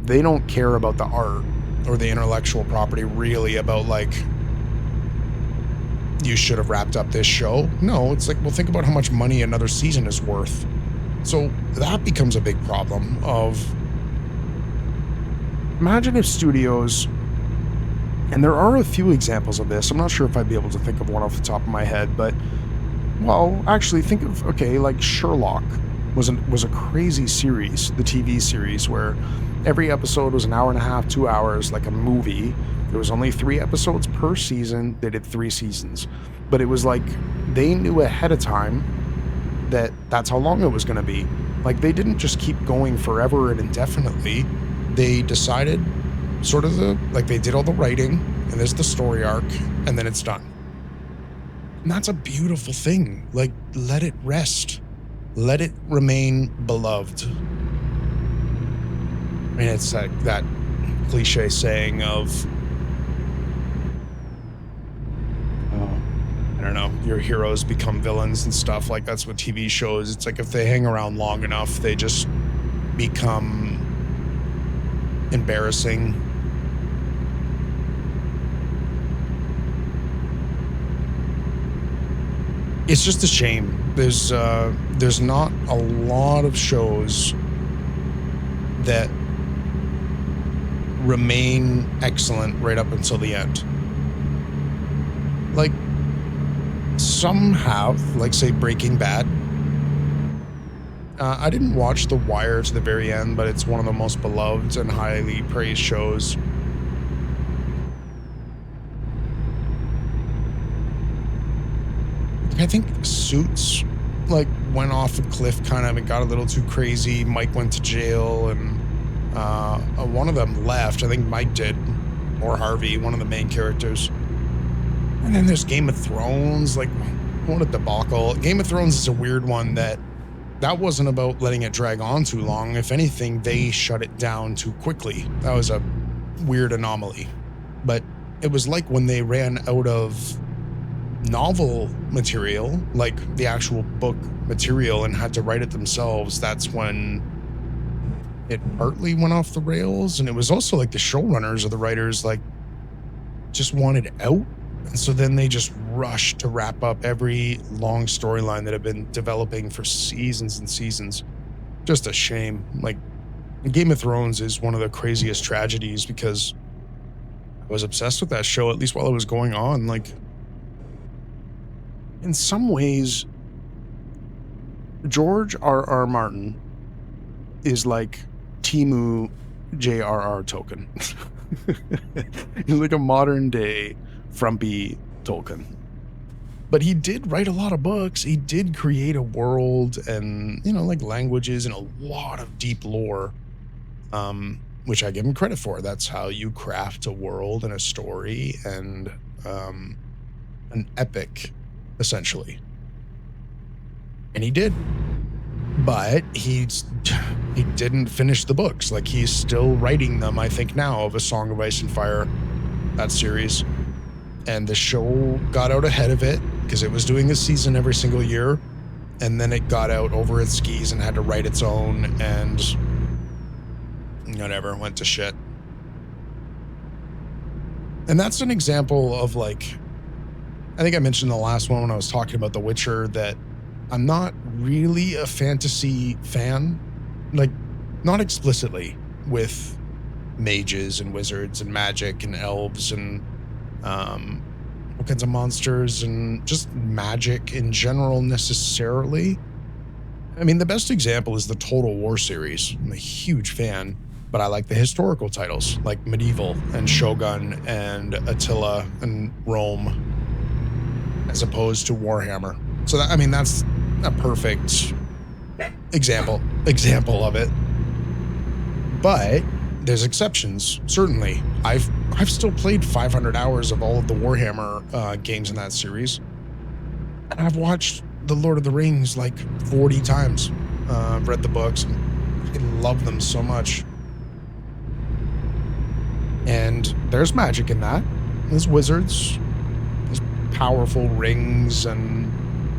They don't care about the art or the intellectual property, really, about like, you should have wrapped up this show. No, it's like, well, think about how much money another season is worth. So that becomes a big problem of, imagine if studios, and there are a few examples of this, I'm not sure if I'd be able to think of one off the top of my head, but, well, actually think of, okay, like Sherlock was a crazy series, the TV series, where every episode was an hour and a half, 2 hours, like a movie. There was only 3 episodes per season. They did 3 seasons. But it was like they knew ahead of time that that's how long it was going to be. Like, they didn't just keep going forever and indefinitely. They decided they did all the writing, and there's the story arc, and then it's done. And that's a beautiful thing. Like, let it rest. Let it remain beloved. I mean, it's that cliche saying of, I don't know, your heroes become villains and stuff. Like, that's what TV shows. It's like if they hang around long enough, they just become embarrassing. It's just a shame. There's not a lot of shows that remain excellent right up until the end. Like, some have, like, say, Breaking Bad. I didn't watch The Wire to the very end, but it's one of the most beloved and highly praised shows. I think Suits, like, went off a cliff kind of and got a little too crazy. Mike went to jail, and one of them left. I think Mike did, or Harvey, one of the main characters. And then there's Game of Thrones. Like, what a debacle. Game of Thrones is a weird one that wasn't about letting it drag on too long. If anything, they shut it down too quickly. That was a weird anomaly. But it was like when they ran out of novel material, like the actual book material, and had to write it themselves. That's when it partly went off the rails. And it was also like the showrunners or the writers, like, just wanted out. And so then they just rushed to wrap up every long storyline that had been developing for seasons and seasons. Just a shame. Like, Game of Thrones is one of the craziest tragedies because I was obsessed with that show, at least while it was going on. Like, in some ways, George R.R. Martin is like Timu J.R.R. Tolkien. He's like a modern day frumpy Tolkien. But he did write a lot of books. He did create a world and, like, languages and a lot of deep lore, which I give him credit for. That's how you craft a world and a story and an epic, essentially. And he did. But he didn't finish the books. Like, he's still writing them, I think, now, of A Song of Ice and Fire, that series. And the show got out ahead of it because it was doing a season every single year. And then it got out over its skis and had to write its own, and whatever, went to shit. And that's an example of, like, I think I mentioned the last one when I was talking about The Witcher, that I'm not really a fantasy fan, like, not explicitly, with mages and wizards and magic and elves and all kinds of monsters and just magic in general necessarily. I mean, the best example is the Total War series. I'm a huge fan, but I like the historical titles like Medieval and Shogun and Attila and Rome, as opposed to Warhammer. So that, I mean, that's a perfect example of it. But there's exceptions, certainly. I've still played 500 hours of all of the Warhammer games in that series. And I've watched The Lord of the Rings like 40 times. I've read the books, and I love them so much. And there's magic in that. There's wizards. There's powerful rings and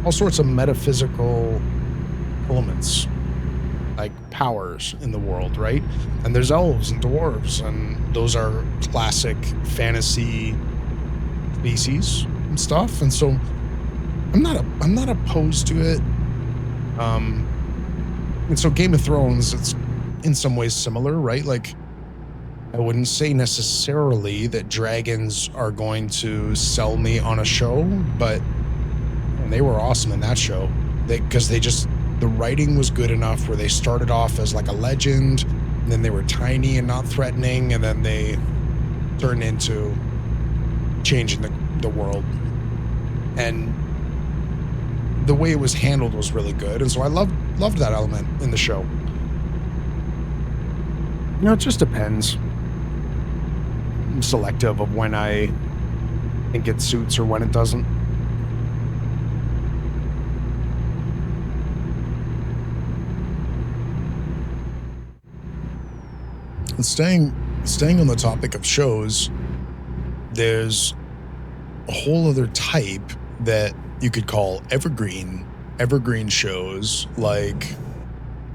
all sorts of metaphysical elements, like powers in the world, right? And there's elves and dwarves, and those are classic fantasy species and stuff. And so I'm not opposed to it. And so Game of Thrones, it's in some ways similar, right? Like, I wouldn't say necessarily that dragons are going to sell me on a show, but they were awesome in that show. Because the writing was good enough where they started off as like a legend, and then they were tiny and not threatening, and then they turned into changing the world. And the way it was handled was really good, and so I loved that element in the show. It just depends. I'm selective of when I think it suits or when it doesn't. And staying on the topic of shows, there's a whole other type that you could call evergreen shows, like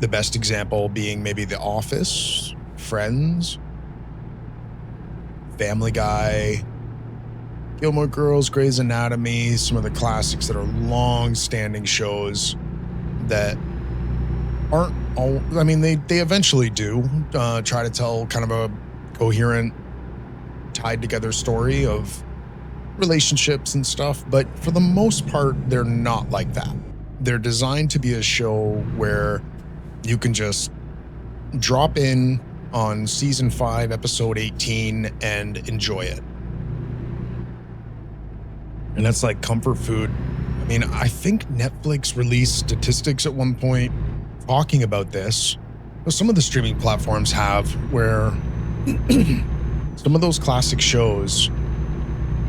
the best example being maybe The Office, Friends, Family Guy, Gilmore Girls, Grey's Anatomy, some of the classics that are long-standing shows that aren't all, I mean, they eventually do try to tell kind of a coherent, tied together story of relationships and stuff, but for the most part, they're not like that. They're designed to be a show where you can just drop in on season 5, episode 18 and enjoy it. And that's like comfort food. I mean, I think Netflix released statistics at one point talking about this. Some of the streaming platforms have, where some of those classic shows,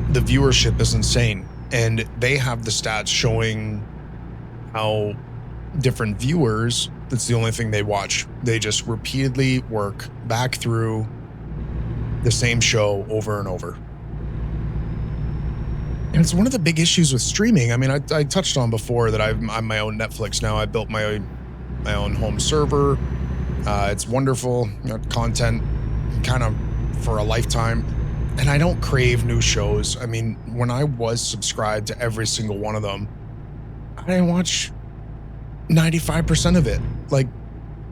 the viewership is insane. And they have the stats showing how different viewers, that's the only thing they watch. They just repeatedly work back through the same show over and over. And it's one of the big issues with streaming. I mean, I touched on before that I'm my own Netflix now. I built my own home server. It's wonderful, content kind of for a lifetime. And I don't crave new shows. I mean, when I was subscribed to every single one of them, I didn't watch 95% of it. Like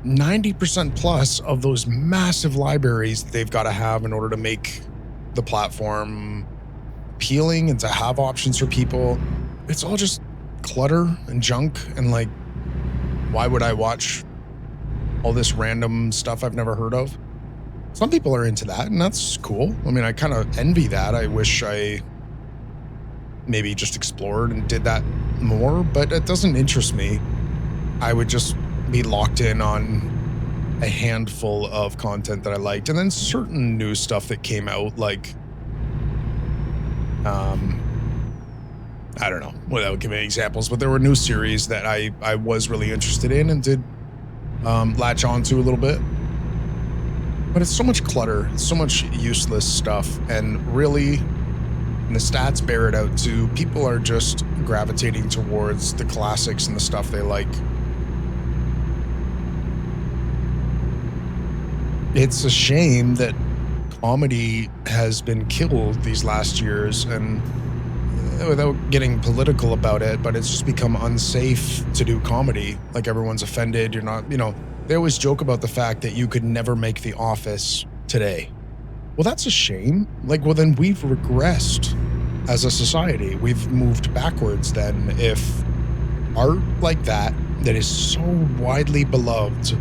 90% plus of those massive libraries they've got to have in order to make the platform appealing and to have options for people. It's all just clutter and junk, and like, why would I watch all this random stuff I've never heard of? Some people are into that, and that's cool. I mean, I kind of envy that. I wish I maybe just explored and did that more, but it doesn't interest me. I would just be locked in on a handful of content that I liked, and then certain new stuff that came out, like I don't know without giving examples, but there were new series that I was really interested in and did latch onto a little bit. But it's so much clutter, so much useless stuff, and really, and the stats bear it out too, people are just gravitating towards the classics and the stuff they like. It's a shame that comedy has been killed these last years, and without getting political about it, but it's just become unsafe to do comedy. Like, everyone's offended. You're not, they always joke about the fact that you could never make The Office today. Well, that's a shame. Like, well, then we've regressed as a society. We've moved backwards then if art like that is so widely beloved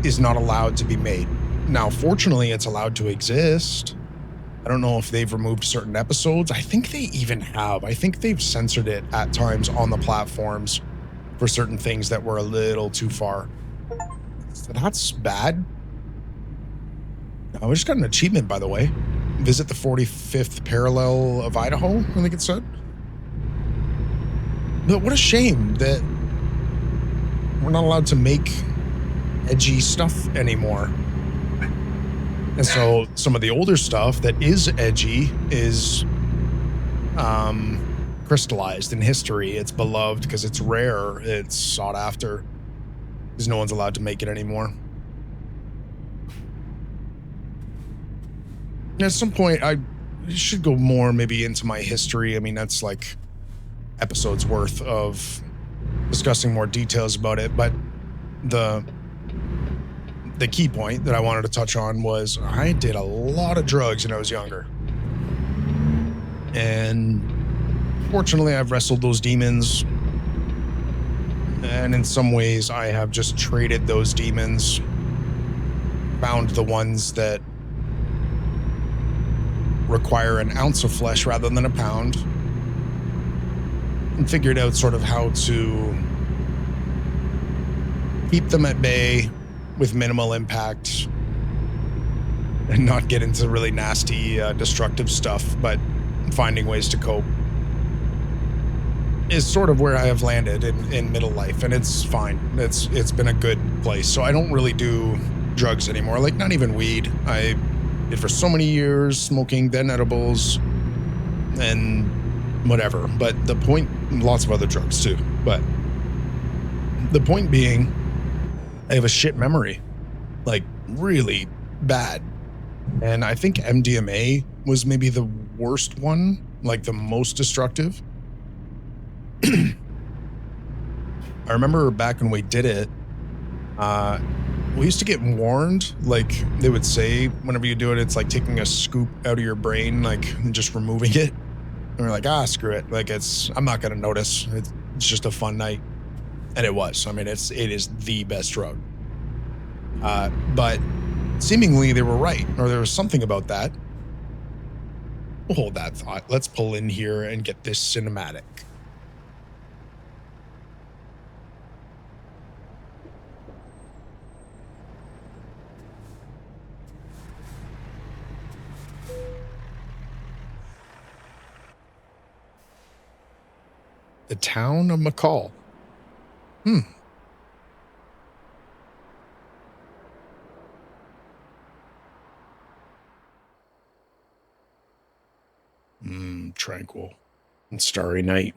is not allowed to be made. Now, fortunately, it's allowed to exist. I don't know if they've removed certain episodes. I think they even have. I think they've censored it at times on the platforms for certain things that were a little too far. So that's bad. I just got an achievement, by the way. Visit the 45th parallel of Idaho, I think it said. But what a shame that we're not allowed to make edgy stuff anymore. And so some of the older stuff that is edgy is crystallized in history. It's beloved because it's rare. It's sought after because no one's allowed to make it anymore. At some point, I should go more maybe into my history. I mean, that's like episodes worth of discussing more details about it. But the key point that I wanted to touch on was I did a lot of drugs when I was younger. And fortunately, I've wrestled those demons. And in some ways, I have just traded those demons, found the ones that require an ounce of flesh rather than a pound, and figured out sort of how to keep them at bay with minimal impact and not get into really nasty, destructive stuff, but finding ways to cope is sort of where I have landed in middle life, and it's fine. It's been a good place. So I don't really do drugs anymore. Like, not even weed. I did for so many years, smoking, then edibles, and whatever. But the point, lots of other drugs too. But the point being, I have a shit memory, like really bad. And I think MDMA was maybe the worst one, like the most destructive. I remember back when we did it, we used to get warned, like they would say, whenever you do it, it's like taking a scoop out of your brain, like and just removing it. And we're like, screw it. Like I'm not going to notice. It's just a fun night. And it was. I mean, it is the best drug. But seemingly they were right, or there was something about that. We'll hold that thought. Let's pull in here and get this cinematic. The town of McCall. Tranquil and starry night.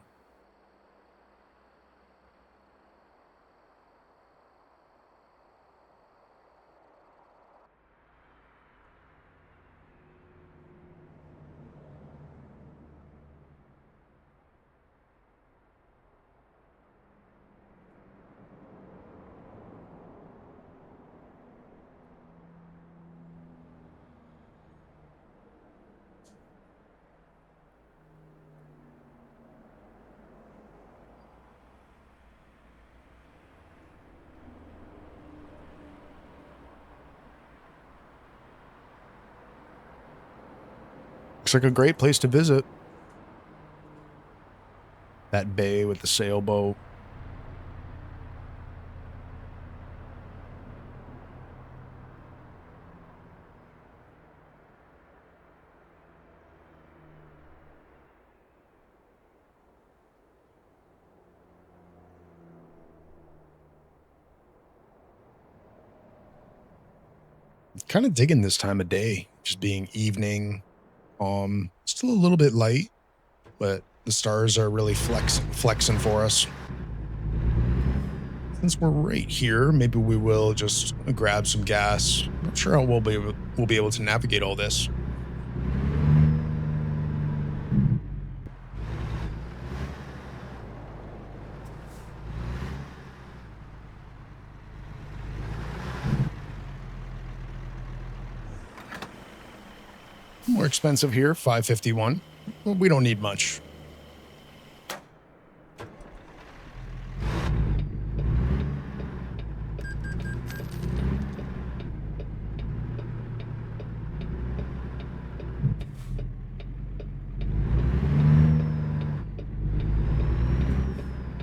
Looks like a great place to visit. That bay with the sailboat. Kind of digging this time of day, just being evening. Still a little bit light, but the stars are really flexing for us. Since we're right here, maybe we will just grab some gas. Not sure how we'll be able to navigate all this. More expensive here, $5.51. Well, we don't need much.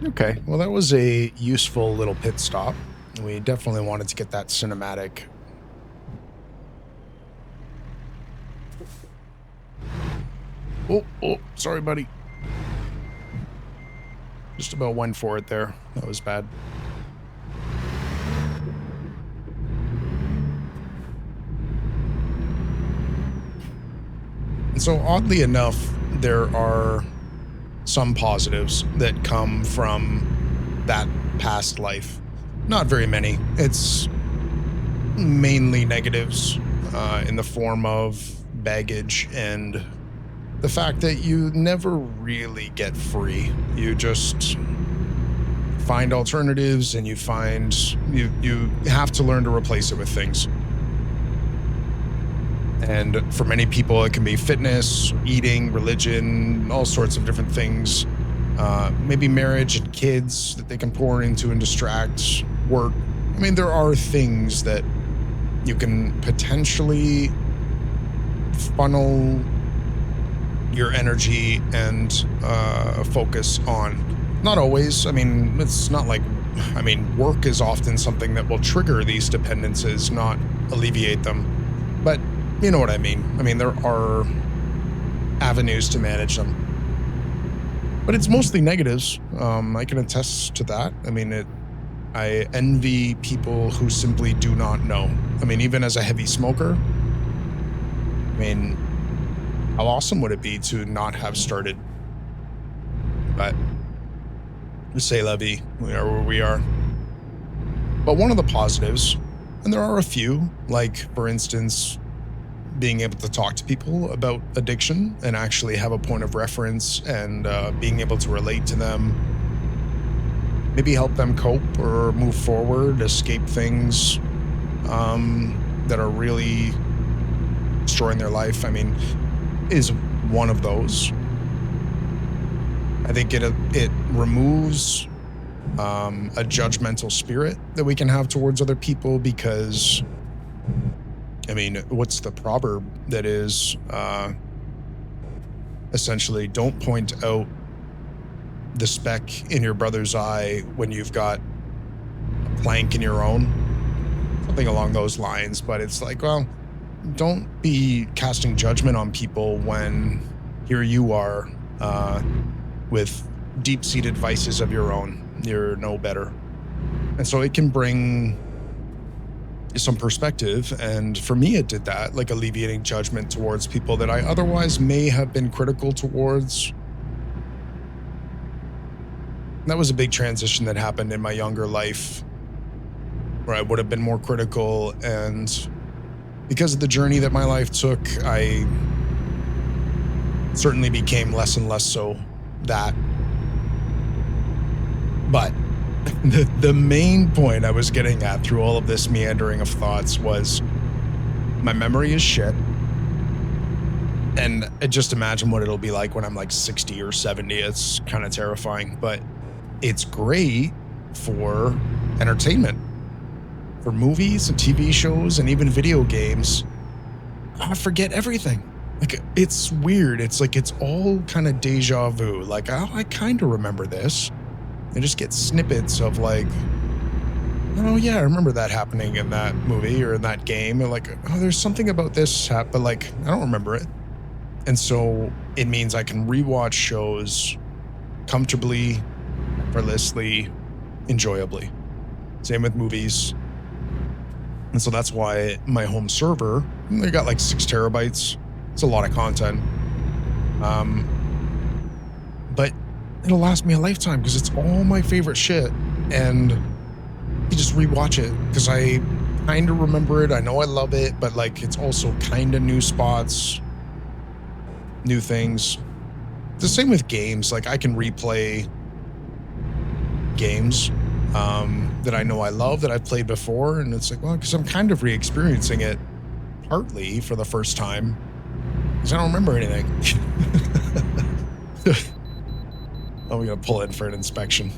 Okay, well, that was a useful little pit stop. We definitely wanted to get that cinematic. Oh, sorry, buddy. Just about went for it there. That was bad. And so, oddly enough, there are some positives that come from that past life. Not very many. It's mainly negatives in the form of baggage and the fact that you never really get free. You just find alternatives, and you have to learn to replace it with things. And for many people, it can be fitness, eating, religion, all sorts of different things. Maybe marriage and kids that they can pour into and distract, work. I mean, there are things that you can potentially funnel your energy and focus on. Not always. I mean, it's not like, work is often something that will trigger these dependencies, not alleviate them. But you know what I mean. I mean, there are avenues to manage them. But it's mostly negatives. I can attest to that. I mean, I envy people who simply do not know. I mean, even as a heavy smoker, I mean, how awesome would it be to not have started? But say la vie, we are where we are. But one of the positives, and there are a few, like for instance, being able to talk to people about addiction and actually have a point of reference and being able to relate to them, maybe help them cope or move forward, escape things that are really destroying their life. I mean, is one of those. I think it removes a judgmental spirit that we can have towards other people because, I mean, what's the proverb that is essentially don't point out the speck in your brother's eye when you've got a plank in your own? Something along those lines. But it's like, well, don't be casting judgment on people when here you are with deep-seated vices of your own. You're no better. And so it can bring some perspective, and for me it did that, like alleviating judgment towards people that I otherwise may have been critical towards. That was a big transition that happened in my younger life where I would have been more critical, and because of the journey that my life took, I certainly became less and less so that. But the main point I was getting at through all of this meandering of thoughts was my memory is shit. And I just imagine what it'll be like when I'm like 60 or 70. It's kind of terrifying, but it's great for entertainment, for movies and TV shows and even video games. I forget everything. Like, it's weird. It's like, it's all kind of deja vu. Like, oh, I kind of remember this. I just get snippets of like, oh yeah, I remember that happening in that movie or in that game. And like, oh, there's something about this but like, I don't remember it. And so it means I can rewatch shows comfortably, effortlessly, enjoyably. Same with movies. And so that's why my home server, they got like 6 terabytes. It's a lot of content. But it'll last me a lifetime because it's all my favorite shit. And you just rewatch it because I kind of remember it. I know I love it, but like it's also kind of new spots, new things. The same with games. Like I can replay games that I know I love, that I've played before. And it's like, well, because I'm kind of re-experiencing it partly for the first time because I don't remember anything. Oh, we gotta pull in for an inspection.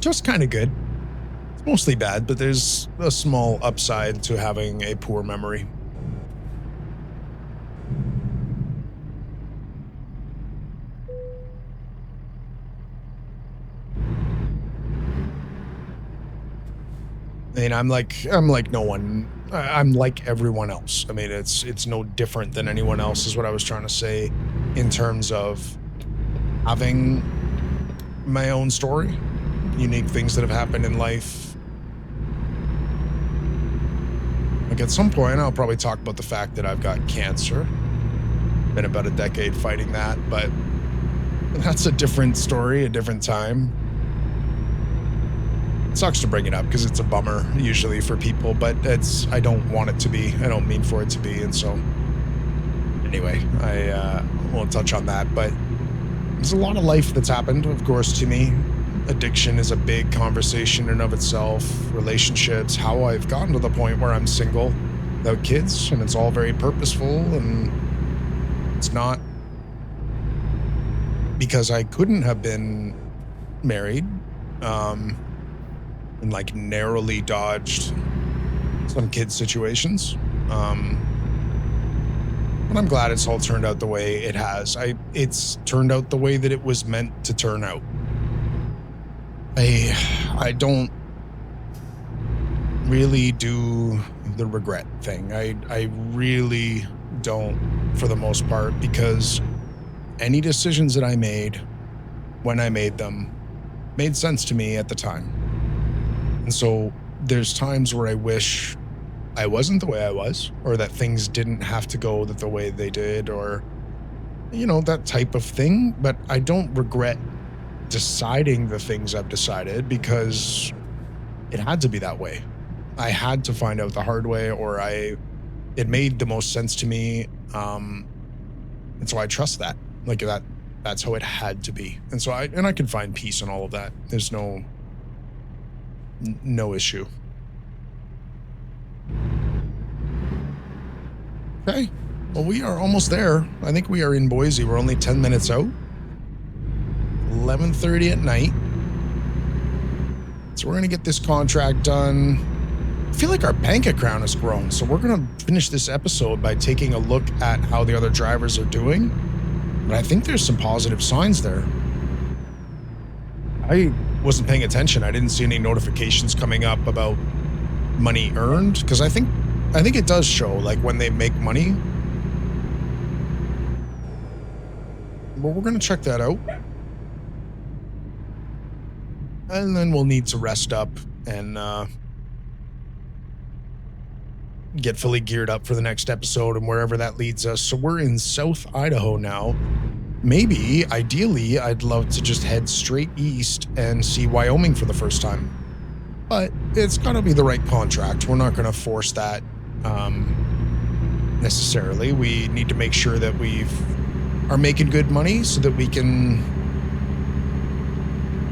Just kind of good. It's mostly bad, but there's a small upside to having a poor memory. I mean, I'm like no one. I'm like everyone else. I mean, it's no different than anyone else is what I was trying to say in terms of having my own story, unique things that have happened in life. Like at some point, I'll probably talk about the fact that I've got cancer. Been about a decade fighting that, but that's a different story, a different time. It sucks to bring it up because it's a bummer usually for people, but I don't want it to be. I don't mean for it to be. And so anyway, I won't touch on that, but there's a lot of life that's happened, of course, to me. Addiction is a big conversation in and of itself, relationships, how I've gotten to the point where I'm single without kids, and it's all very purposeful, and it's not because I couldn't have been married, and like narrowly dodged some kid situations. But I'm glad it's all turned out the way it has. It's turned out the way that it was meant to turn out. I don't really do the regret thing. I really don't, for the most part, because any decisions that I made when I made them made sense to me at the time. And so there's times where I wish I wasn't the way I was, or that things didn't have to go the way they did, or, that type of thing. But I don't regret deciding the things I've decided because it had to be that way. I had to find out the hard way, or it made the most sense to me. And so I trust that. Like that's how it had to be. And so I can find peace in all of that. There's no issue. Okay. Well, we are almost there. I think we are in Boise. We're only 10 minutes out. 11:30 at night. So we're going to get this contract done. I feel like our bank account has grown. So we're going to finish this episode by taking a look at how the other drivers are doing. But I think there's some positive signs there. I wasn't paying attention. I didn't see any notifications coming up about money earned, because I think it does show, like, when they make money. But we're going to check that out. And then we'll need to rest up and get fully geared up for the next episode and wherever that leads us. So we're in South Idaho now. Maybe, ideally, I'd love to just head straight east and see Wyoming for the first time. But it's got to be the right contract. We're not going to force that necessarily. We need to make sure that we are making good money so that we can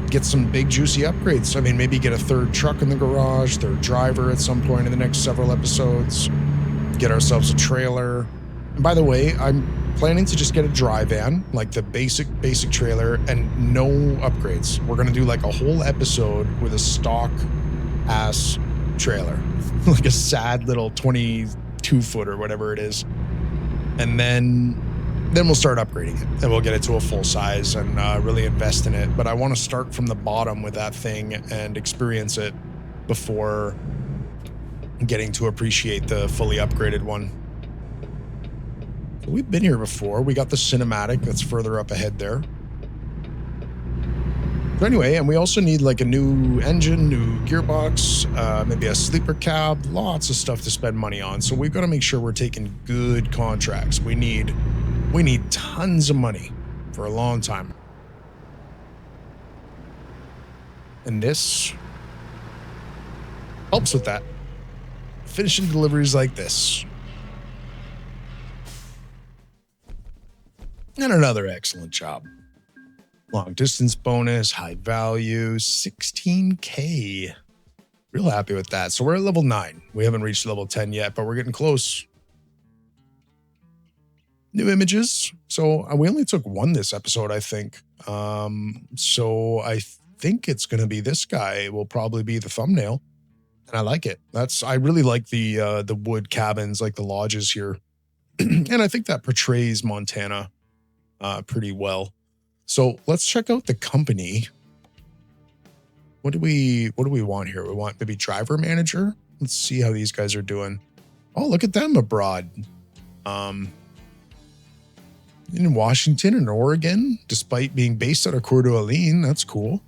get some big juicy upgrades. I mean, maybe get a third truck in the garage, third driver at some point in the next several episodes, get ourselves a trailer. And by the way, I'm planning to just get a dry van, like the basic trailer, and no upgrades. We're going to do like a whole episode with a stock ass trailer, like a sad little 22 foot or whatever it is. And then we'll start upgrading it, and we'll get it to a full size and really invest in it. But I want to start from the bottom with that thing and experience it before getting to appreciate the fully upgraded one. So we've been here before. We got the cinematic that's further up ahead there. So anyway, and we also need like a new engine, new gearbox, maybe a sleeper cab, lots of stuff to spend money on. So we've got to make sure we're taking good contracts. We need tons of money for a long time. And this helps with that. Finishing deliveries like this. And another excellent job. Long distance bonus, high value, 16K. Real happy with that. So we're at level 9. We haven't reached level 10 yet, but we're getting close. New images. So we only took one this episode, I think. So I think it's going to be this guy. It will probably be the thumbnail. And I like it. I really like the wood cabins, like the lodges here. And I think that portrays Montana pretty well. So let's check out the company. What do we want here? We want maybe driver manager. Let's see how these guys are doing. Oh, look at them abroad. In Washington and Oregon, despite being based out of Coeur d'Alene. That's cool.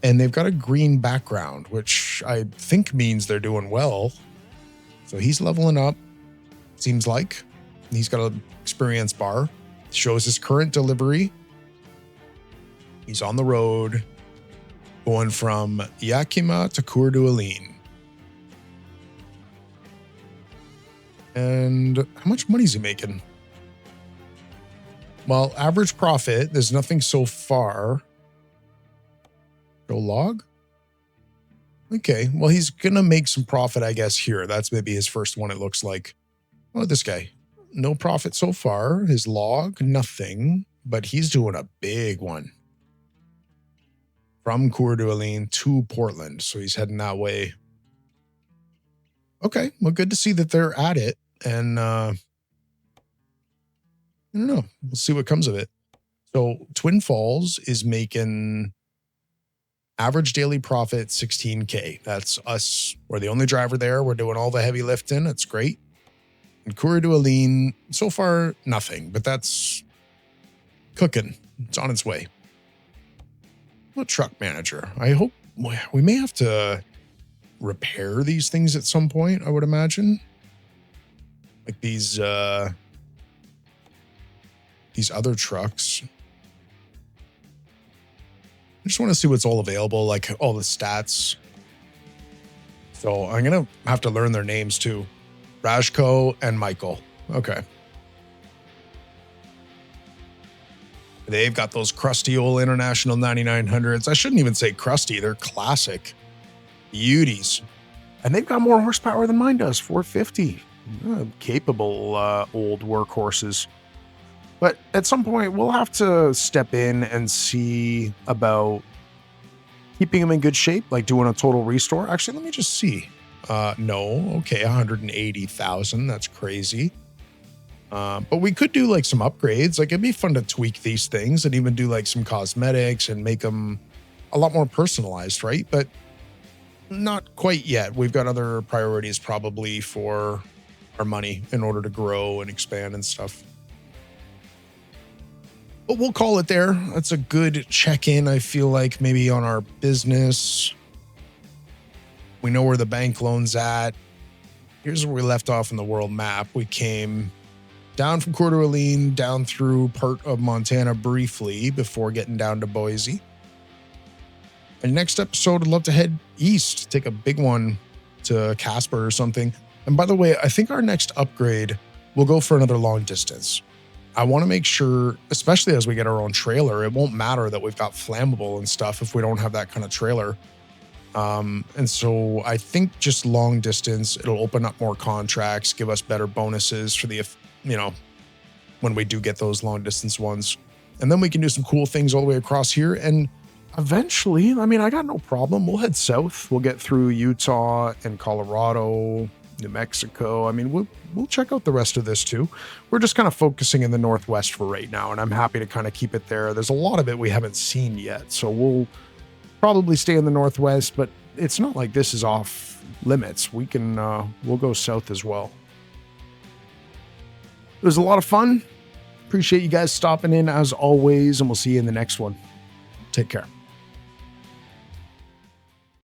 And they've got a green background, which I think means they're doing well. So he's leveling up, seems like. He's got an experience bar. Shows his current delivery. He's on the road, going from Yakima to Coeur d'Alene. And how much money is he making? Well, average profit, there's nothing so far. Go log? Okay, well, he's going to make some profit, I guess, here. That's maybe his first one, it looks like. Oh, this guy. No profit so far. His log, nothing. But he's doing a big one. From Coeur d'Alene to Portland. So he's heading that way. Okay, well, good to see that they're at it. And I don't know. We'll see what comes of it. So Twin Falls is making average daily profit 16K. That's us. We're the only driver there. We're doing all the heavy lifting. It's great. And Coeur d'Alene, so far, nothing. But that's cooking. It's on its way. a truck manager. I hope we may have to repair these things at some point, I would imagine. Like these other trucks. I just want to see what's all available, like all the stats. So I'm going to have to learn their names too. Rajko and Michael. Okay. They've got those crusty old International 9900s. I shouldn't even say crusty. They're classic beauties. And they've got more horsepower than mine does, 450. Capable old workhorses. But at some point, we'll have to step in and see about keeping them in good shape, like doing a total restore. Actually, let me just see. No, okay, 180,000. That's crazy. But we could do like some upgrades. Like it'd be fun to tweak these things and even do like some cosmetics and make them a lot more personalized, right? But not quite yet. We've got other priorities probably for our money in order to grow and expand and stuff. But we'll call it there. That's a good check-in, I feel like, maybe on our business. We know where the bank loan's at. Here's where we left off in the world map. We came down from Coeur d'Alene, down through part of Montana briefly before getting down to Boise. And next episode, I'd love to head east, take a big one to Casper or something. And by the way, I think our next upgrade will go for another long distance. I want to make sure, especially as we get our own trailer, it won't matter that we've got flammable and stuff if we don't have that kind of trailer. And so I think just long distance, it'll open up more contracts, give us better bonuses for the, when we do get those long distance ones. And then we can do some cool things all the way across here. And eventually, I got no problem. We'll head south. We'll get through Utah and Colorado, New Mexico. We'll check out the rest of this too. We're just kind of focusing in the Northwest for right now, and I'm happy to kind of keep it there. There's a lot of it we haven't seen yet, so we'll probably stay in the Northwest, but it's not like this is off limits. We'll go south as well. It was a lot of fun. Appreciate you guys stopping in as always, and we'll see you in the next one. Take care.